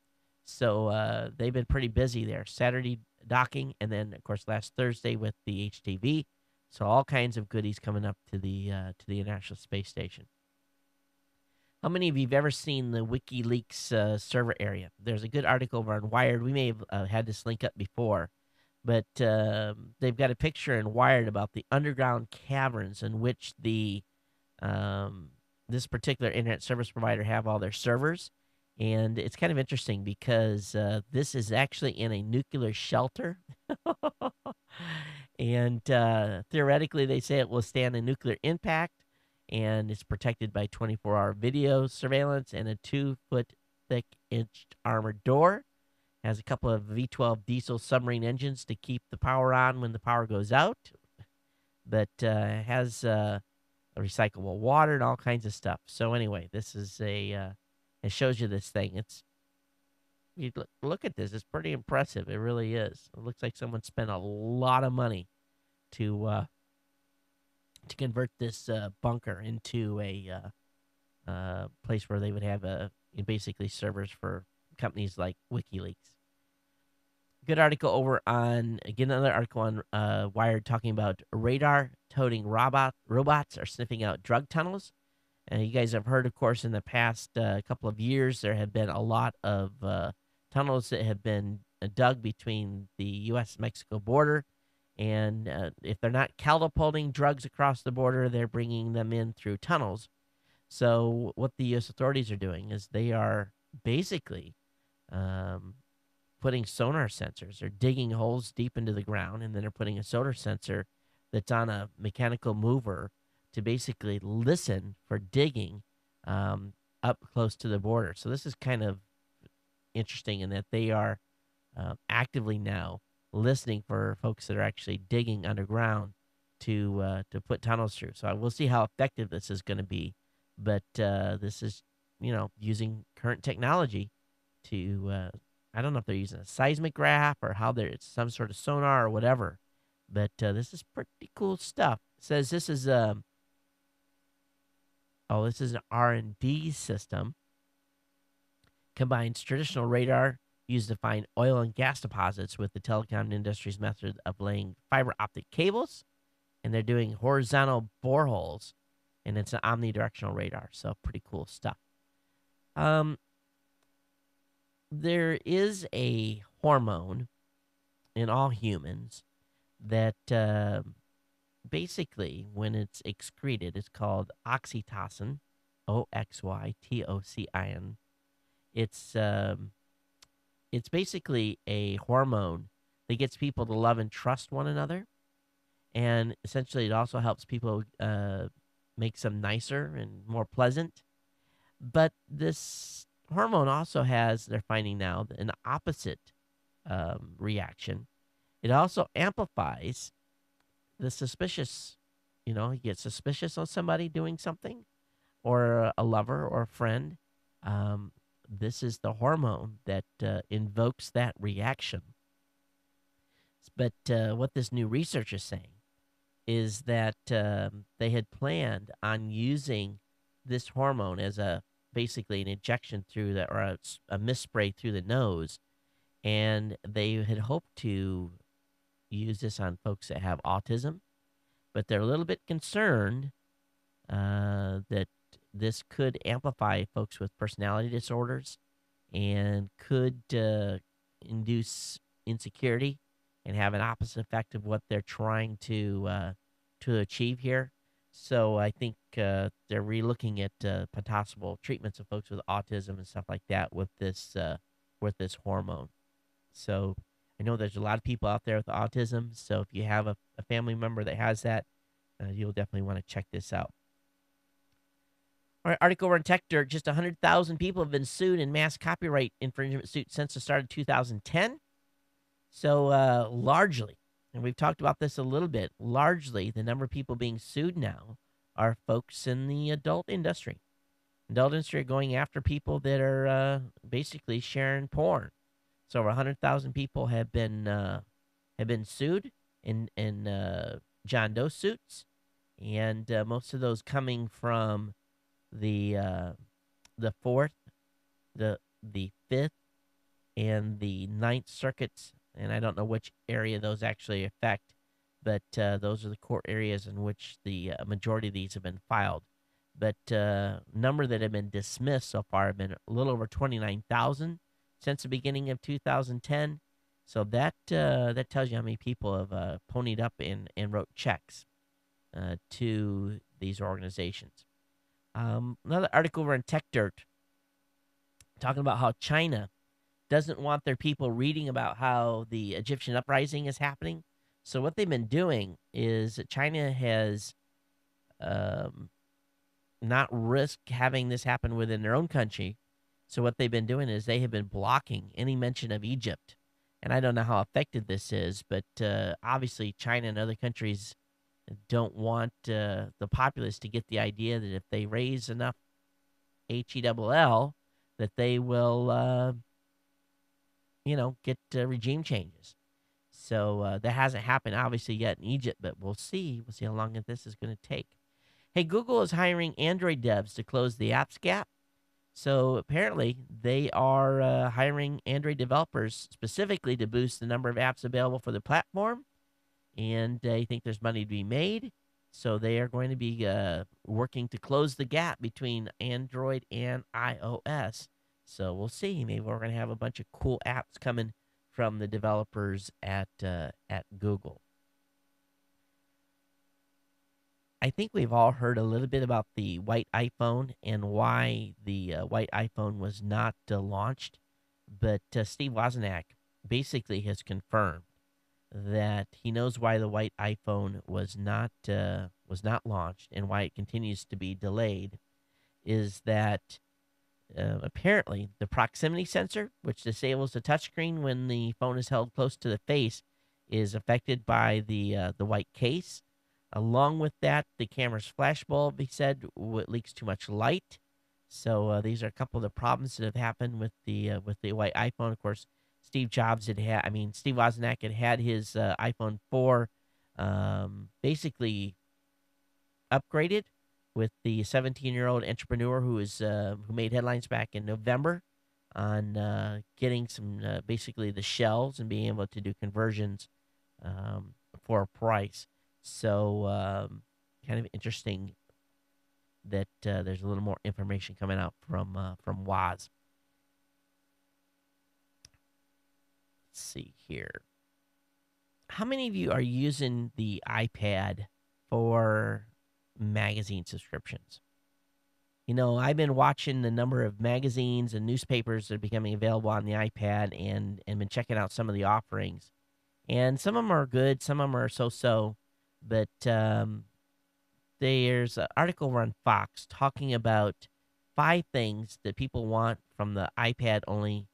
So they've been pretty busy there. Saturday docking, and then, of course, last Thursday with the HTV. So all kinds of goodies coming up to the International Space Station. How many of you have ever seen the WikiLeaks server area? There's a good article over on Wired. We may have had this link up before, but they've got a picture in Wired about the underground caverns in which the this particular internet service provider have all their servers. And it's kind of interesting because this is actually in a nuclear shelter. And theoretically, they say it will stand a nuclear impact, and it's protected by 24-hour video surveillance and a 2-foot thick armored door. Has a couple of V12 diesel submarine engines to keep the power on when the power goes out. But has recyclable water and all kinds of stuff. So anyway, this is it shows you this thing. You look at this. It's pretty impressive. It really is. It looks like someone spent a lot of money to convert this bunker into a place where they would have basically servers for companies like WikiLeaks. Good article over on, again, another article on Wired talking about radar-toting robots are sniffing out drug tunnels. You guys have heard, of course, in the past couple of years, there have been a lot of tunnels that have been dug between the U.S.-Mexico border. And if they're not catapulting drugs across the border, they're bringing them in through tunnels. So what the U.S. authorities are doing is they are basically putting sonar sensors. They're digging holes deep into the ground, and then they're putting a sonar sensor that's on a mechanical mover to basically listen for digging up close to the border. So this is kind of interesting in that they are actively now listening for folks that are actually digging underground to put tunnels through. So we'll see how effective this is going to be. But this is, using current technology to, I don't know if they're using a seismic graph or how it's some sort of sonar or whatever. But this is pretty cool stuff. It says this is this is an R&D system. Combines traditional radar used to find oil and gas deposits with the telecom industry's method of laying fiber optic cables, and they're doing horizontal boreholes, and it's an omnidirectional radar. So pretty cool stuff. There is a hormone in all humans that basically, when it's excreted, it's called oxytocin, Oxytocin. It's it's basically a hormone that gets people to love and trust one another, and essentially, it also helps people makes them nicer and more pleasant. But this hormone also has, they're finding now, an opposite reaction. It also amplifies the suspicious. You get suspicious on somebody doing something, or a lover or a friend. This is the hormone that invokes that reaction. But what this new research is saying is that they had planned on using this hormone as basically an injection through the, or a misspray through the nose, and they had hoped to use this on folks that have autism, but they're a little bit concerned that this could amplify folks with personality disorders and could induce insecurity and have an opposite effect of what they're trying to achieve here. So I think they're relooking at possible treatments of folks with autism and stuff like that with this hormone. So I know there's a lot of people out there with autism. So if you have a family member that has that, you'll definitely want to check this out. All right, article over in Tech Dirt. Just 100,000 people have been sued in mass copyright infringement suits since the start of 2010. So largely, and we've talked about this a little bit, largely the number of people being sued now are folks in the adult industry. Adult industry are going after people that are basically sharing porn. So over 100,000 people have been sued in John Doe suits, and most of those coming from the fourth, the fifth, and the ninth circuits, and I don't know which area those actually affect, but those are the court areas in which the majority of these have been filed. But number that have been dismissed so far have been a little over 29,000 since the beginning of 2010. So that tells you how many people have ponied up and wrote checks to these organizations. Another article over in Tech Dirt talking about how China doesn't want their people reading about how the Egyptian uprising is happening. So what they've been doing is China has not risked having this happen within their own country. So what they've been doing is they have been blocking any mention of Egypt. And I don't know how effective this is, but obviously China and other countries don't want the populace to get the idea that if they raise enough HELL, that they will, get regime changes. So that hasn't happened, obviously, yet in Egypt, but we'll see. We'll see how long this is going to take. Hey, Google is hiring Android devs to close the apps gap. So apparently they are hiring Android developers specifically to boost the number of apps available for the platform. And they think there's money to be made. So they are going to be working to close the gap between Android and iOS. So we'll see. Maybe we're going to have a bunch of cool apps coming from the developers at Google. I think we've all heard a little bit about the white iPhone and why the white iPhone was not launched. But Steve Wozniak basically has confirmed that he knows why the white iPhone was not launched and why it continues to be delayed. Is that apparently the proximity sensor, which disables the touchscreen when the phone is held close to the face, is affected by the white case. Along with that, the camera's flash bulb, he said, leaks too much light. So these are a couple of the problems that have happened with the white iPhone. Of course, Steve Wozniak had his iPhone 4 basically upgraded with the 17-year-old entrepreneur who made headlines back in November on getting some basically the shells and being able to do conversions for a price. So kind of interesting that there's a little more information coming out from Woz. Let's see here. How many of you are using the iPad for magazine subscriptions? I've been watching the number of magazines and newspapers that are becoming available on the iPad and been checking out some of the offerings. And some of them are good, some of them are so-so. But there's an article on Fox talking about 5 things that people want from the iPad-only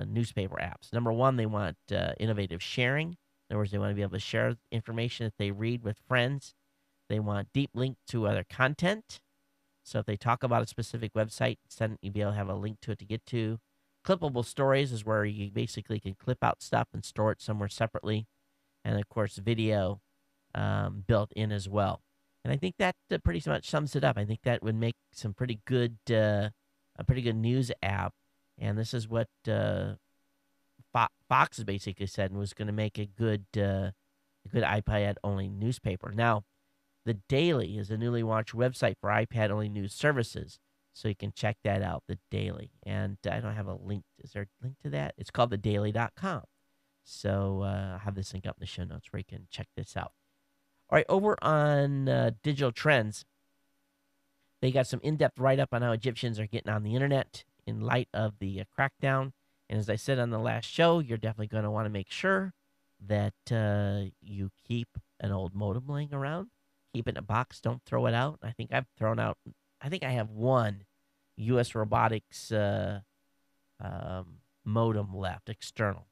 newspaper apps. Number one, they want innovative sharing. In other words, they want to be able to share information that they read with friends. They want deep link to other content. So if they talk about a specific website, you'll be able to have a link to it to get to. Clippable stories is where you basically can clip out stuff and store it somewhere separately. And, of course, video built in as well. And I think that pretty much sums it up. I think that would make some pretty good, a pretty good news app. And this is what Fox has basically said and was going to make a good iPad-only newspaper. Now, The Daily is a newly launched website for iPad-only news services, so you can check that out, The Daily. And I don't have a link. Is there a link to that? It's called thedaily.com. So I'll have this link up in the show notes where you can check this out. All right, over on Digital Trends, they got some in-depth write-up on how Egyptians are getting on the internet in light of the crackdown. And as I said on the last show, you're definitely going to want to make sure that you keep an old modem laying around. Keep it in a box. Don't throw it out. I think I have one U.S. Robotics modem left, external.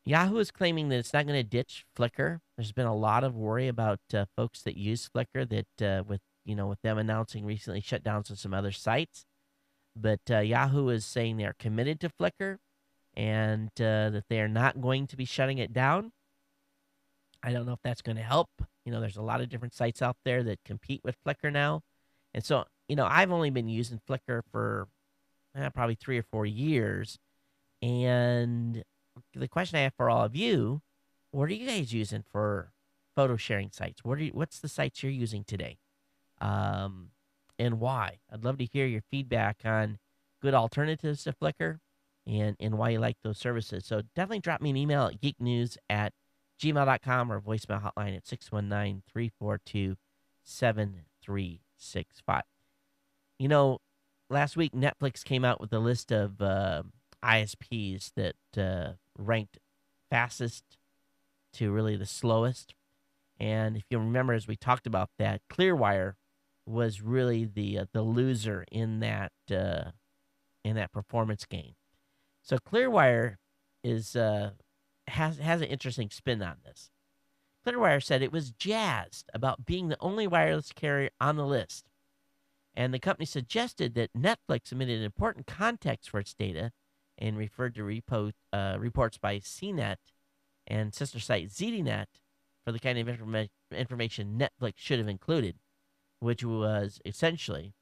Yahoo is claiming that it's not going to ditch Flickr. There's been a lot of worry about folks that use Flickr that with them announcing recently shutdowns of some other sites. But Yahoo is saying they're committed to Flickr and that they are not going to be shutting it down. I don't know if that's going to help. There's a lot of different sites out there that compete with Flickr now. And so, I've only been using Flickr for probably 3 or 4 years. And the question I have for all of you, what are you guys using for photo sharing sites? What's the sites you're using today? And why? I'd love to hear your feedback on good alternatives to Flickr and why you like those services. So definitely drop me an email at geeknews@gmail.com or voicemail hotline at 619-342-7365. Last week Netflix came out with a list of ISPs that ranked fastest to really the slowest. And if you remember, as we talked about that, Clearwire was really the loser in that performance game. So Clearwire is has an interesting spin on this. Clearwire said it was jazzed about being the only wireless carrier on the list, and the company suggested that Netflix omitted important context for its data and referred to reports by CNET and sister site ZDNet for the kind of information Netflix should have included, which was essentially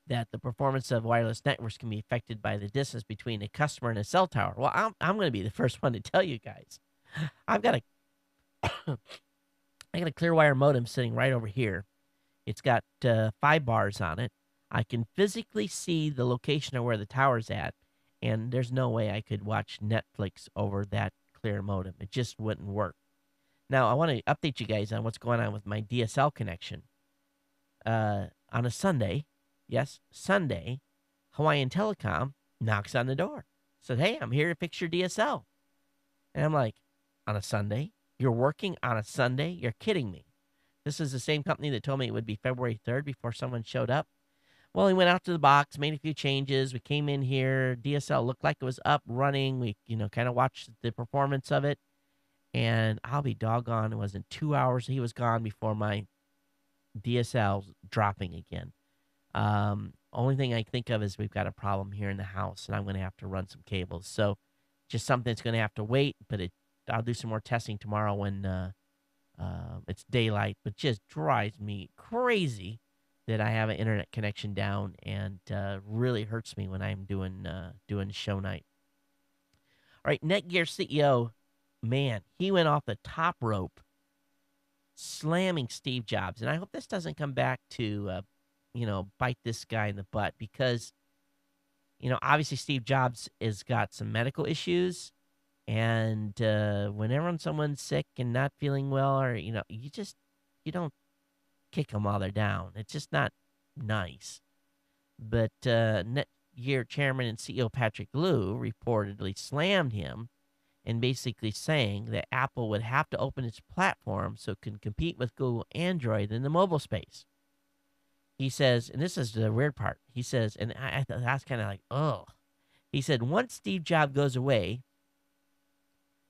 that the performance of wireless networks can be affected by the distance between a customer and a cell tower. Well, I'm going to be the first one to tell you guys. I got a Clearwire modem sitting right over here. It's got 5 bars on it. I can physically see the location of where the tower's at, and there's no way I could watch Netflix over that Clear modem. It just wouldn't work. Now, I want to update you guys on what's going on with my DSL connection. On a Sunday, yes, Sunday, Hawaiian Telecom knocks on the door. Said, hey, I'm here to fix your DSL. And I'm like, on a Sunday? You're working on a Sunday? You're kidding me. This is the same company that told me it would be February 3rd before someone showed up. Well, we went out to the box, made a few changes. We came in here. DSL looked like it was up, running. We, kind of watched the performance of it. And I'll be doggone, it wasn't 2 hours he was gone before my DSL's dropping again. Only thing I think of is we've got a problem here in the house, and I'm going to have to run some cables. So just something that's going to have to wait, but I'll do some more testing tomorrow when it's daylight, but just drives me crazy that I have an internet connection down, and really hurts me when I'm doing show night. All right, Netgear CEO, man, he went off the top rope, slamming Steve Jobs, and I hope this doesn't come back to bite this guy in the butt, because obviously Steve Jobs has got some medical issues, and whenever someone's sick and not feeling well, or you don't kick them while they're down. It's just not nice. But Netgear chairman and CEO Patrick Liu reportedly slammed him, and basically saying that Apple would have to open its platform so it can compete with Google Android in the mobile space. He says, and this is the weird part, he says, and I thought that's kind of like, oh. He said, once Steve Jobs goes away,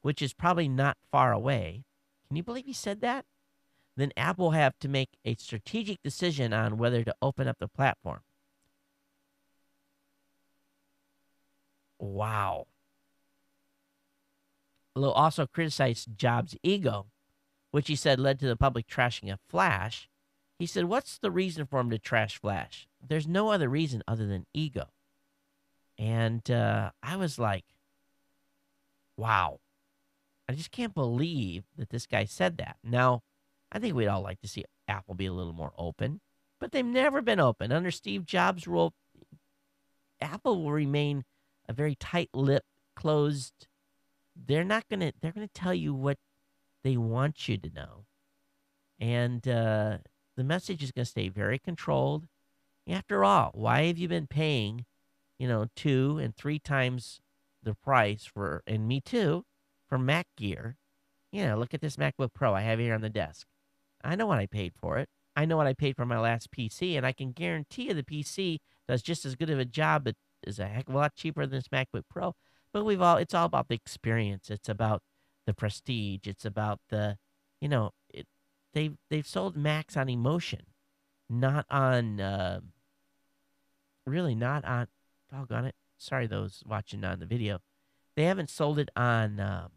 which is probably not far away, can you believe he said that? Then Apple will have to make a strategic decision on whether to open up the platform. Wow. Lowe also criticized Jobs' ego, which he said led to the public trashing of Flash. He said, what's the reason for him to trash Flash? There's no other reason other than ego. And I was like, wow. I just can't believe that this guy said that. Now, I think we'd all like to see Apple be a little more open, but they've never been open. Under Steve Jobs' rule, Apple will remain a very tight-lipped, closed. They're going to tell you what they want you to know. And the message is going to stay very controlled. After all, why have you been paying, 2 and 3 times the price for, and me too, for Mac gear? Look at this MacBook Pro I have here on the desk. I know what I paid for it. I know what I paid for my last PC, and I can guarantee you the PC does just as good of a job, but is a heck of a lot cheaper than this MacBook Pro. But it's all about the experience. It's about the prestige. It's about the, they've sold Macs on emotion, not on, really not on, doggone it. Sorry, those watching on the video. They haven't sold it on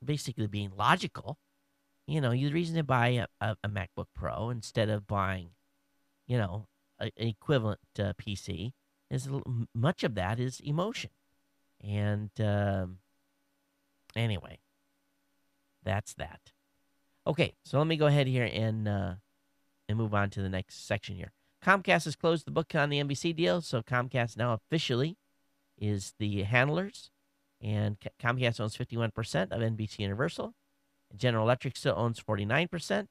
basically being logical. The reason to buy a MacBook Pro instead of buying, an equivalent PC is much of that is emotion. And anyway, that's that. Okay, so let me go ahead here and move on to the next section here. Comcast has closed the book on the NBC deal, so Comcast now officially is the handlers, and Comcast owns 51% of NBC Universal. General Electric still owns 49%.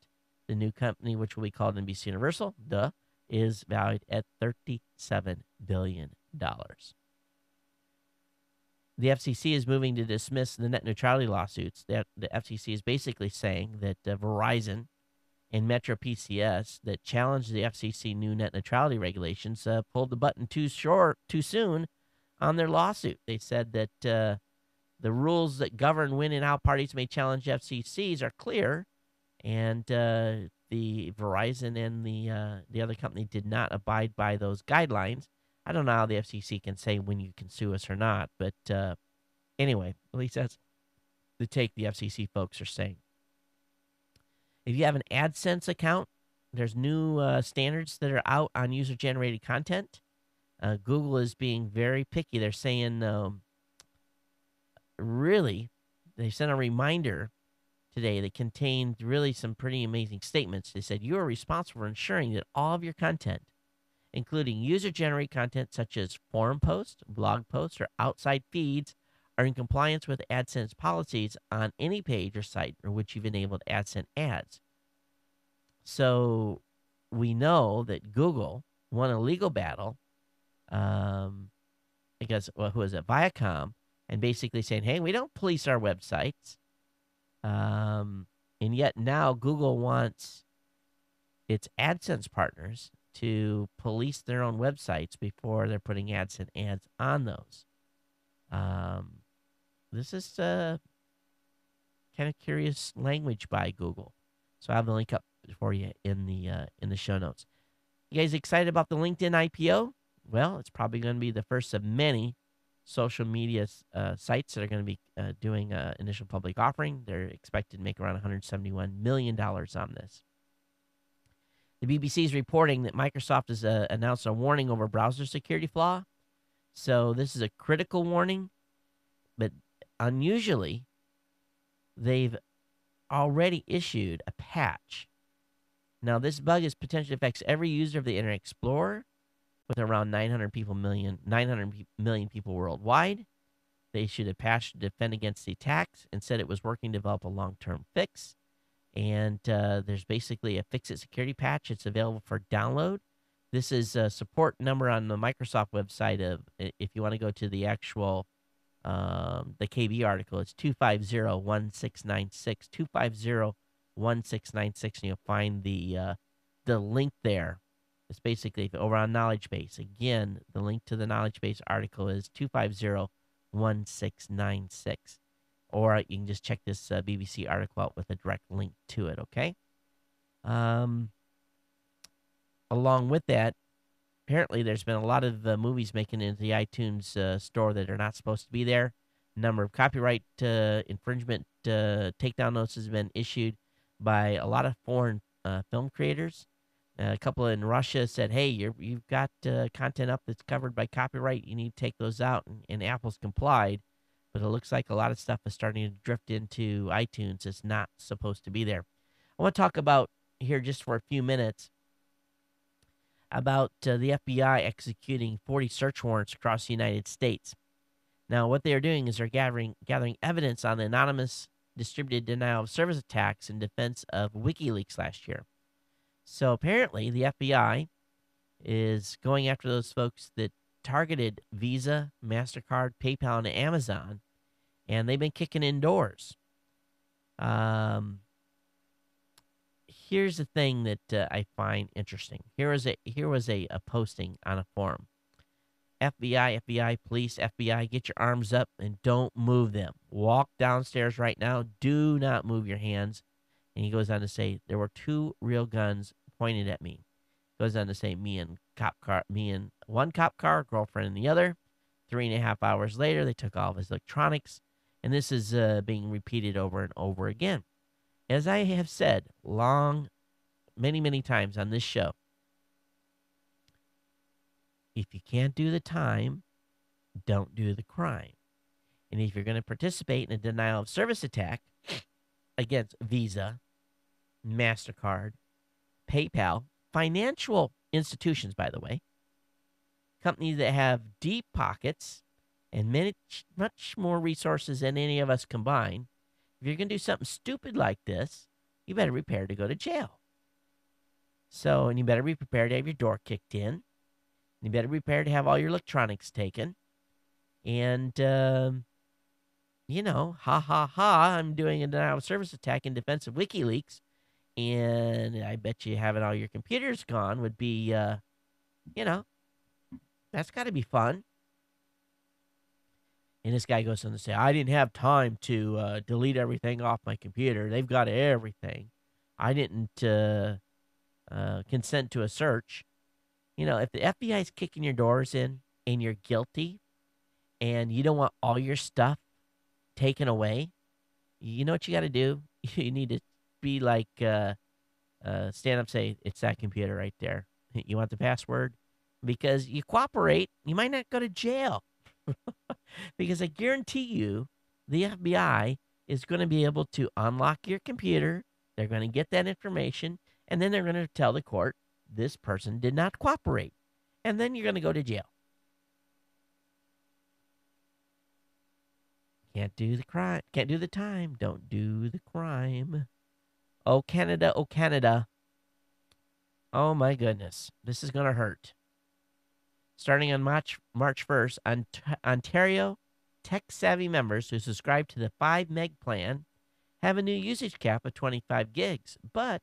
The new company, which will be called NBC Universal, is valued at $37 billion. The FCC is moving to dismiss the net neutrality lawsuits. The FCC is basically saying that Verizon and Metro PCS that challenged the FCC new net neutrality regulations pulled the button too soon on their lawsuit. They said that the rules that govern when and how parties may challenge FCCs are clear, and the Verizon and the other company did not abide by those guidelines. I don't know how the FCC can say when you can sue us or not, but anyway, at least that's the take the FCC folks are saying. If you have an AdSense account, there's new standards that are out on user-generated content. Google is being very picky. They're saying, really, they sent a reminder today that contained really some pretty amazing statements. They said, you are responsible for ensuring that all of your content, including user-generated content such as forum posts, blog posts, or outside feeds, are in compliance with AdSense policies on any page or site for which you've enabled AdSense ads. So we know that Google won a legal battle, because, who is it, Viacom, and basically saying, hey, we don't police our websites. And yet now Google wants its AdSense partners to police their own websites before they're putting AdSense ads on those. This is kind of curious language by Google. So I have the link up for you in the show notes. You guys excited about the LinkedIn IPO? Well, it's probably going to be the first of many social media sites that are going to be doing initial public offering. They're expected to make around $171 million on this. The BBC is reporting that Microsoft has announced a warning over browser security flaw. So this is a critical warning, but unusually, they've already issued a patch. Now, this bug is potentially affects every user of the Internet Explorer, with around 900 million people worldwide. They issued a patch to defend against the attacks and said it was working to develop a long-term fix. And there's basically a fix-it security patch. It's available for download. This is a support number on the Microsoft website. If you want to go to the actual the KB article, it's 250-1696, 250-1696, and you'll find the link there. It's basically over on Knowledge Base. Again, the link to the Knowledge Base article is 250-1696. Or you can just check this BBC article out with a direct link to it, okay? Along with that, apparently there's been a lot of movies making it into the iTunes store that are not supposed to be there. A number of copyright infringement takedown notices have been issued by a lot of foreign film creators. A couple in Russia said, hey, you've got content up that's covered by copyright. You need to take those out. And Apple's complied. But it looks like a lot of stuff is starting to drift into iTunes. It's not supposed to be there. I want to talk about here just for a few minutes about the FBI executing 40 search warrants across the United States. Now, what they are doing is they're gathering evidence on the anonymous distributed denial of service attacks in defense of WikiLeaks last year. So apparently the FBI is going after those folks that targeted Visa, MasterCard, PayPal, and Amazon, and they've been kicking in doors. Here's the thing that I find interesting. Here was a posting on a forum. FBI, police, FBI, get your arms up and don't move them. Walk downstairs right now. Do not move your hands. And he goes on to say, there were 2 real guns pointed at me. Goes on to say, me and one cop car, girlfriend in the other. 3.5 hours later, they took all of his electronics. And this is being repeated over and over again. As I have said many, many times on this show, if you can't do the time, don't do the crime. And if you're going to participate in a denial of service attack against Visa, MasterCard, PayPal, financial institutions, by the way, companies that have deep pockets and much more resources than any of us combined, if you're going to do something stupid like this, you better be prepared to go to jail. So, and you better be prepared to have your door kicked in. You better be prepared to have all your electronics taken. And, ha, ha, ha, I'm doing a denial of service attack in defense of WikiLeaks. And I bet you having all your computers gone would be, that's got to be fun. And this guy goes on to say, I didn't have time to delete everything off my computer. They've got everything. I didn't consent to a search. If the FBI is kicking your doors in and you're guilty and you don't want all your stuff taken away, you know what you got to do? You need to be like, stand up, say, it's that computer right there. You want the password? Because you cooperate, you might not go to jail. Because I guarantee you, the FBI is going to be able to unlock your computer. They're going to get that information, and then they're going to tell the court this person did not cooperate. And then you're going to go to jail. Can't do the crime. Can't do the time. Don't do the crime. Oh, Canada. Oh, Canada. Oh, my goodness. This is going to hurt. Starting on March 1st, Ontario tech-savvy members who subscribe to the 5 meg plan have a new usage cap of 25 gigs. But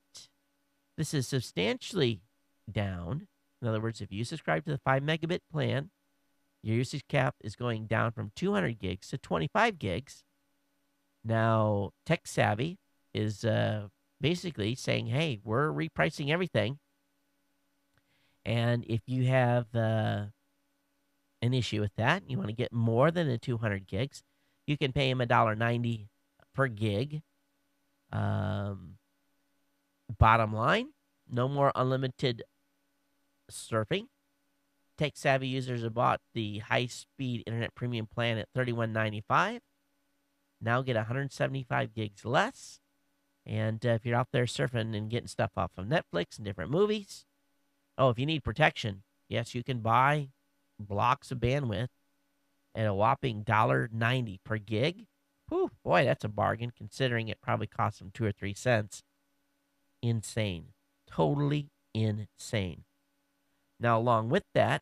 this is substantially down. In other words, if you subscribe to the 5 megabit plan, your usage cap is going down from 200 gigs to 25 gigs. Now, tech-savvy is basically saying, hey, we're repricing everything. And if you have an issue with that, you want to get more than the 200 gigs, you can pay him $1.90 per gig. Bottom line, no more unlimited surfing. Tech-savvy users have bought the high-speed internet premium plan at $31.95. Now get 175 gigs less. And if you're out there surfing and getting stuff off of Netflix and different movies, if you need protection, yes, you can buy blocks of bandwidth at a whopping $1.90 per gig. Whew, boy, that's a bargain, considering it probably costs them 2 or 3 cents. Insane. Totally insane. Now, along with that,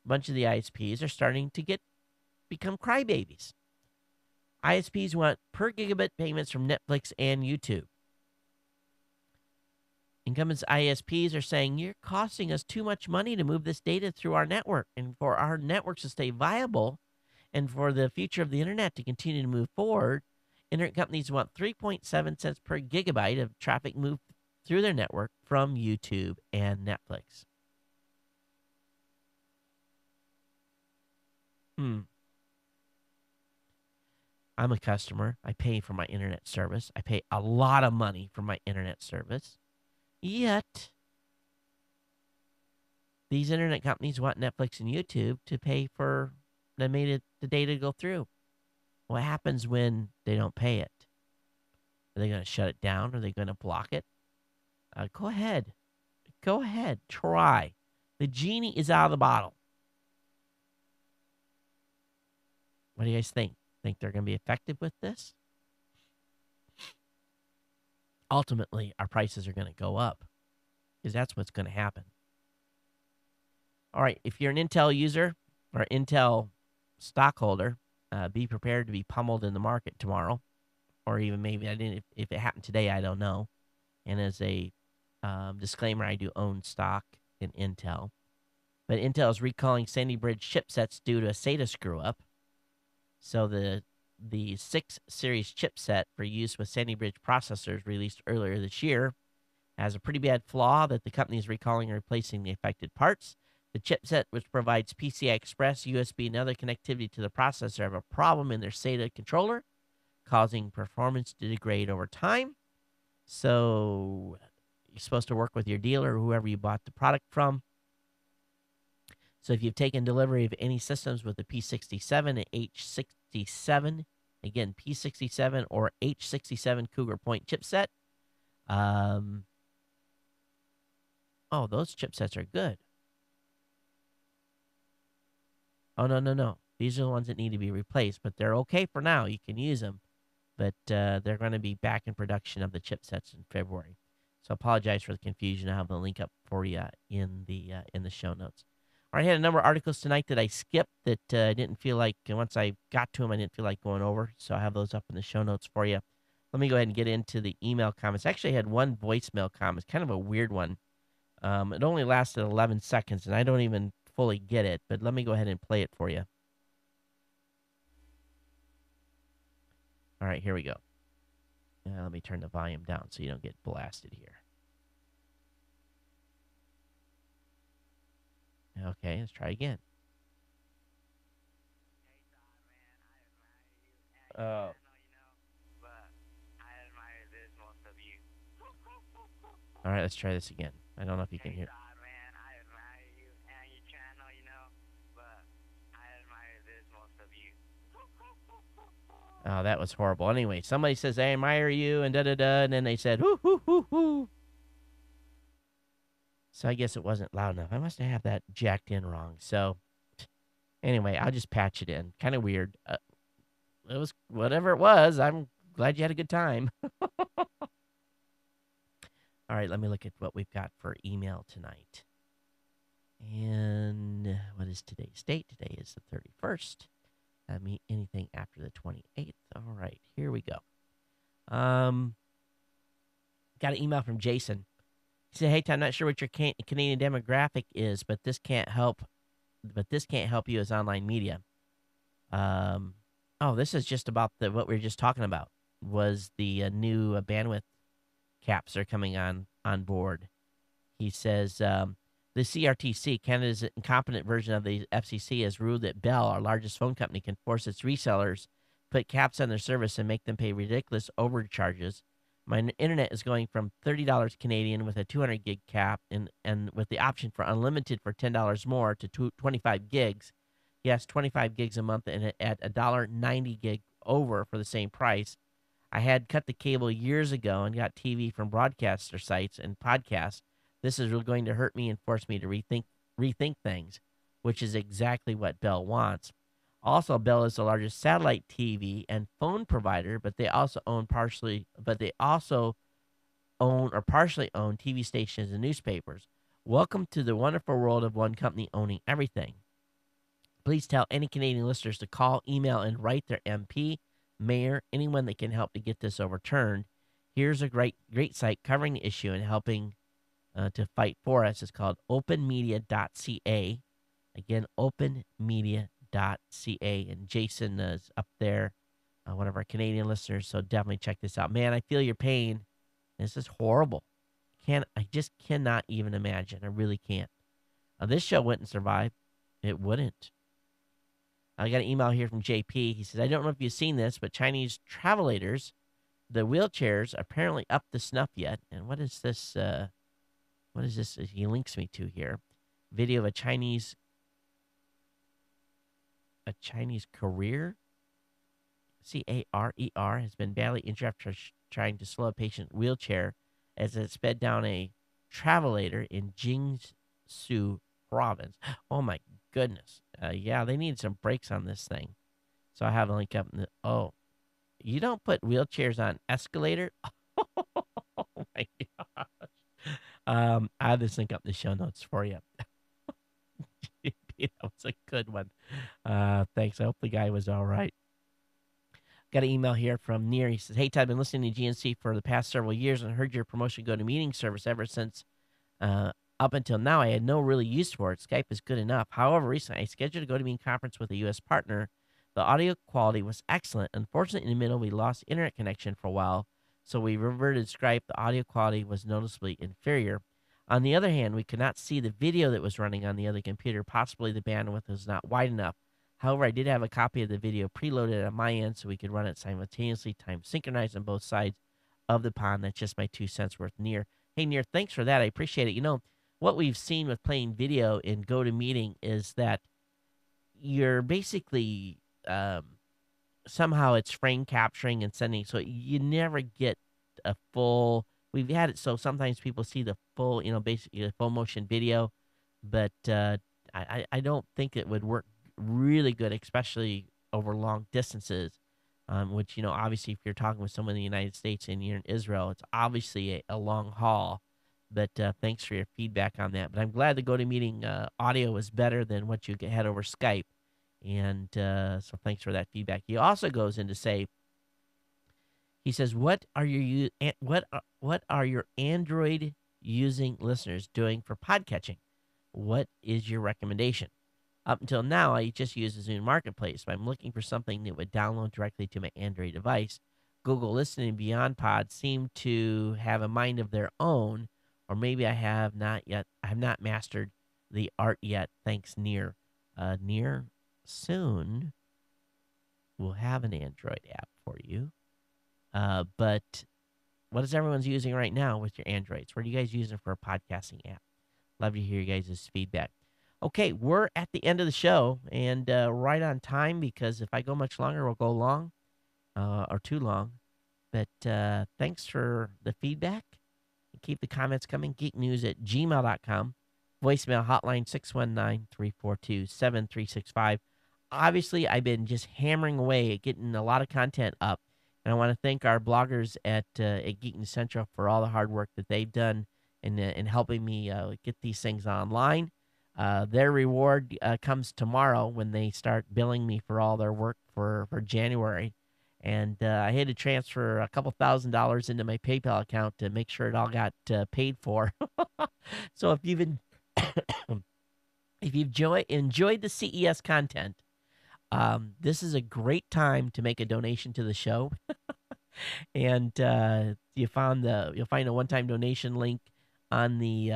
a bunch of the ISPs are starting to become crybabies. ISPs want per gigabit payments from Netflix and YouTube. Incumbents ISPs are saying, you're costing us too much money to move this data through our network. And for our networks to stay viable and for the future of the internet to continue to move forward, internet companies want 3.7 cents per gigabyte of traffic moved through their network from YouTube and Netflix. I'm a customer. I pay for my internet service. I pay a lot of money for my internet service. Yet, these internet companies want Netflix and YouTube to pay for the data to go through. What happens when they don't pay it? Are they going to shut it down? Are they going to block it? Go ahead. Go ahead. Try. The genie is out of the bottle. What do you guys think? Think they're going to be effective with this? Ultimately, our prices are going to go up because that's what's going to happen. All right, if you're an Intel user or Intel stockholder, be prepared to be pummeled in the market tomorrow, or even maybe if it happened today, I don't know. And as a disclaimer, I do own stock in Intel. But Intel is recalling Sandy Bridge chipsets due to a SATA screw-up. So the 6 series chipset for use with Sandy Bridge processors released earlier this year has a pretty bad flaw that the company is recalling and replacing the affected parts. The chipset, which provides PCI Express, USB, and other connectivity to the processor, have a problem in their SATA controller, causing performance to degrade over time. So you're supposed to work with your dealer or whoever you bought the product from. So if you've taken delivery of any systems with the P67 and H67, again, P67 or H67 Cougar Point chipset, those chipsets are good. Oh, no. These are the ones that need to be replaced, but they're okay for now. You can use them, but they're going to be back in production of the chipsets in February. So I apologize for the confusion. I have the link up for you in the show notes. All right, I had a number of articles tonight that I skipped that I didn't feel like, once I got to them, I didn't feel like going over. So I have those up in the show notes for you. Let me go ahead and get into the email comments. Actually, I had one voicemail comment, kind of a weird one. It only lasted 11 seconds, and I don't even fully get it, but let me go ahead and play it for you. All right, here we go. Let me turn the volume down so you don't get blasted here. Okay, let's try again. Oh. All right, let's try this again. I don't know if you can hear. Oh, that was horrible. Anyway, somebody says, I admire you, and da-da-da, and then they said, hoo, hoo, hoo, hoo. So I guess it wasn't loud enough. I must have that jacked in wrong. So anyway, I'll just patch it in. Kind of weird. It was whatever it was. I'm glad you had a good time. All right, let me look at what we've got for email tonight. And what is today's date? Today is the 31st. Anything after the 28th. All right, here we go. Got an email from Jason. He said, "Hey, Tom, I'm not sure what your Canadian demographic is, but this can't help. You as online media." This is just about what we were just talking about. Was the new bandwidth caps are coming on board. He says, The CRTC, Canada's incompetent version of the FCC, has ruled that Bell, our largest phone company, can force its resellers put caps on their service and make them pay ridiculous overcharges. My internet is going from $30 Canadian with a 200 gig cap and with the option for unlimited for $10 more to 25 gigs. Yes, 25 gigs a month and at $1.90 gig over for the same price. I had cut the cable years ago and got TV from broadcaster sites and podcasts. This is really going to hurt me and force me to rethink things, which is exactly what Bell wants. Also, Bell is the largest satellite TV and phone provider, but they also own or partially own TV stations and newspapers. Welcome to the wonderful world of one company owning everything. Please tell any Canadian listeners to call, email, and write their MP, mayor, anyone that can help to get this overturned. Here's a great site covering the issue and helping to fight for us. It's called openmedia.ca. Again, openmedia.ca. And Jason is up there, one of our Canadian listeners. So definitely check this out. Man, I feel your pain. This is horrible. I just cannot even imagine. I really can't. This show wouldn't survive. It wouldn't. I got an email here from JP. He says, I don't know if you've seen this, but Chinese travelators, the wheelchairs, apparently up to snuff yet. And what is this? What is this? He links me to here. Video of a Chinese career, CARER, has been badly injured after trying to slow a patient wheelchair as it sped down a travelator in Jiangsu province. Oh my goodness. Yeah, they need some brakes on this thing. So I have a link up. You don't put wheelchairs on escalator? Oh my gosh. I have this link up in the show notes for you. That was a good one. Thanks. I hope the guy was all right. Got an email here from Near. He says, hey, Todd, I've been listening to GNC for the past several years and heard your promotion go-to-meeting service ever since up until now. I had no really use for it. Skype is good enough. However, recently I scheduled a go-to-meeting conference with a U.S. partner. The audio quality was excellent. Unfortunately, in the middle, we lost internet connection for a while, so we reverted to Skype. The audio quality was noticeably inferior. On the other hand, we could not see the video that was running on the other computer. Possibly the bandwidth was not wide enough. However, I did have a copy of the video preloaded on my end so we could run it simultaneously, time synchronized on both sides of the pond. That's just my 2 cents worth, Near. Hey, Near, thanks for that. I appreciate it. You know, what we've seen with playing video in GoToMeeting is that you're basically somehow it's frame capturing and sending, so you never get a full. We've had it so sometimes people see the full, basically a full motion video, but I don't think it would work really good, especially over long distances, which, obviously if you're talking with someone in the United States and you're in Israel, it's obviously a long haul. But thanks for your feedback on that. But I'm glad the GoToMeeting audio is better than what you had over Skype. And so thanks for that feedback. He also goes in to say, he says, what are your Android using listeners doing for podcatching? What is your recommendation? Up until now, I just use the Zune Marketplace, but I'm looking for something that would download directly to my Android device. Google Listening and Beyond Pod seem to have a mind of their own, or maybe I have not mastered the art yet. Thanks, Near. Near, soon we'll have an Android app for you. But what is everyone's using right now with your Androids? What are you guys using for a podcasting app? Love to hear you guys' feedback. Okay, we're at the end of the show, and right on time, because if I go much longer, we'll go long or too long. But thanks for the feedback. Keep the comments coming. geeknews@gmail.com. Voicemail hotline 619-342-7365. Obviously, I've been just hammering away at getting a lot of content up. And I want to thank our bloggers at Geek News Central for all the hard work that they've done in helping me get these things online. Their reward comes tomorrow when they start billing me for all their work for January. And I had to transfer a couple $1,000s into my PayPal account to make sure it all got paid for. So if you've enjoyed the CES content, this is a great time to make a donation to the show. And you'll find a one-time donation link on the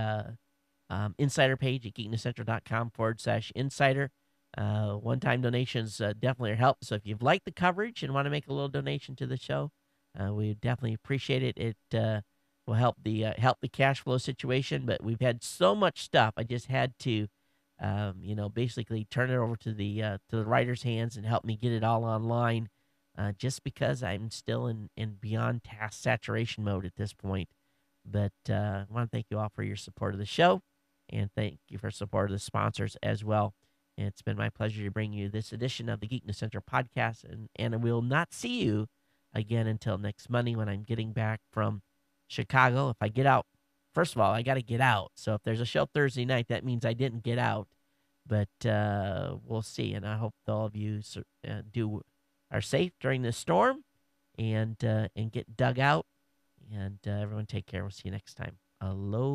insider page at geeknewscentral.com/insider. One-time donations definitely are help. So if you've liked the coverage and want to make a little donation to the show, we definitely appreciate it. It will help the cash flow situation. But we've had so much stuff, I just had to, basically turn it over to the writer's hands and help me get it all online. Just because I'm still in beyond task saturation mode at this point. But I want to thank you all for your support of the show, and thank you for support of the sponsors as well. And it's been my pleasure to bring you this edition of the Geek News Central podcast, and I will not see you again until next Monday when I'm getting back from Chicago. If I get out, first of all, I got to get out. So if there's a show Thursday night, that means I didn't get out. But we'll see, and I hope all of you are safe during this storm and get dug out. And everyone take care. We'll see you next time. Aloha.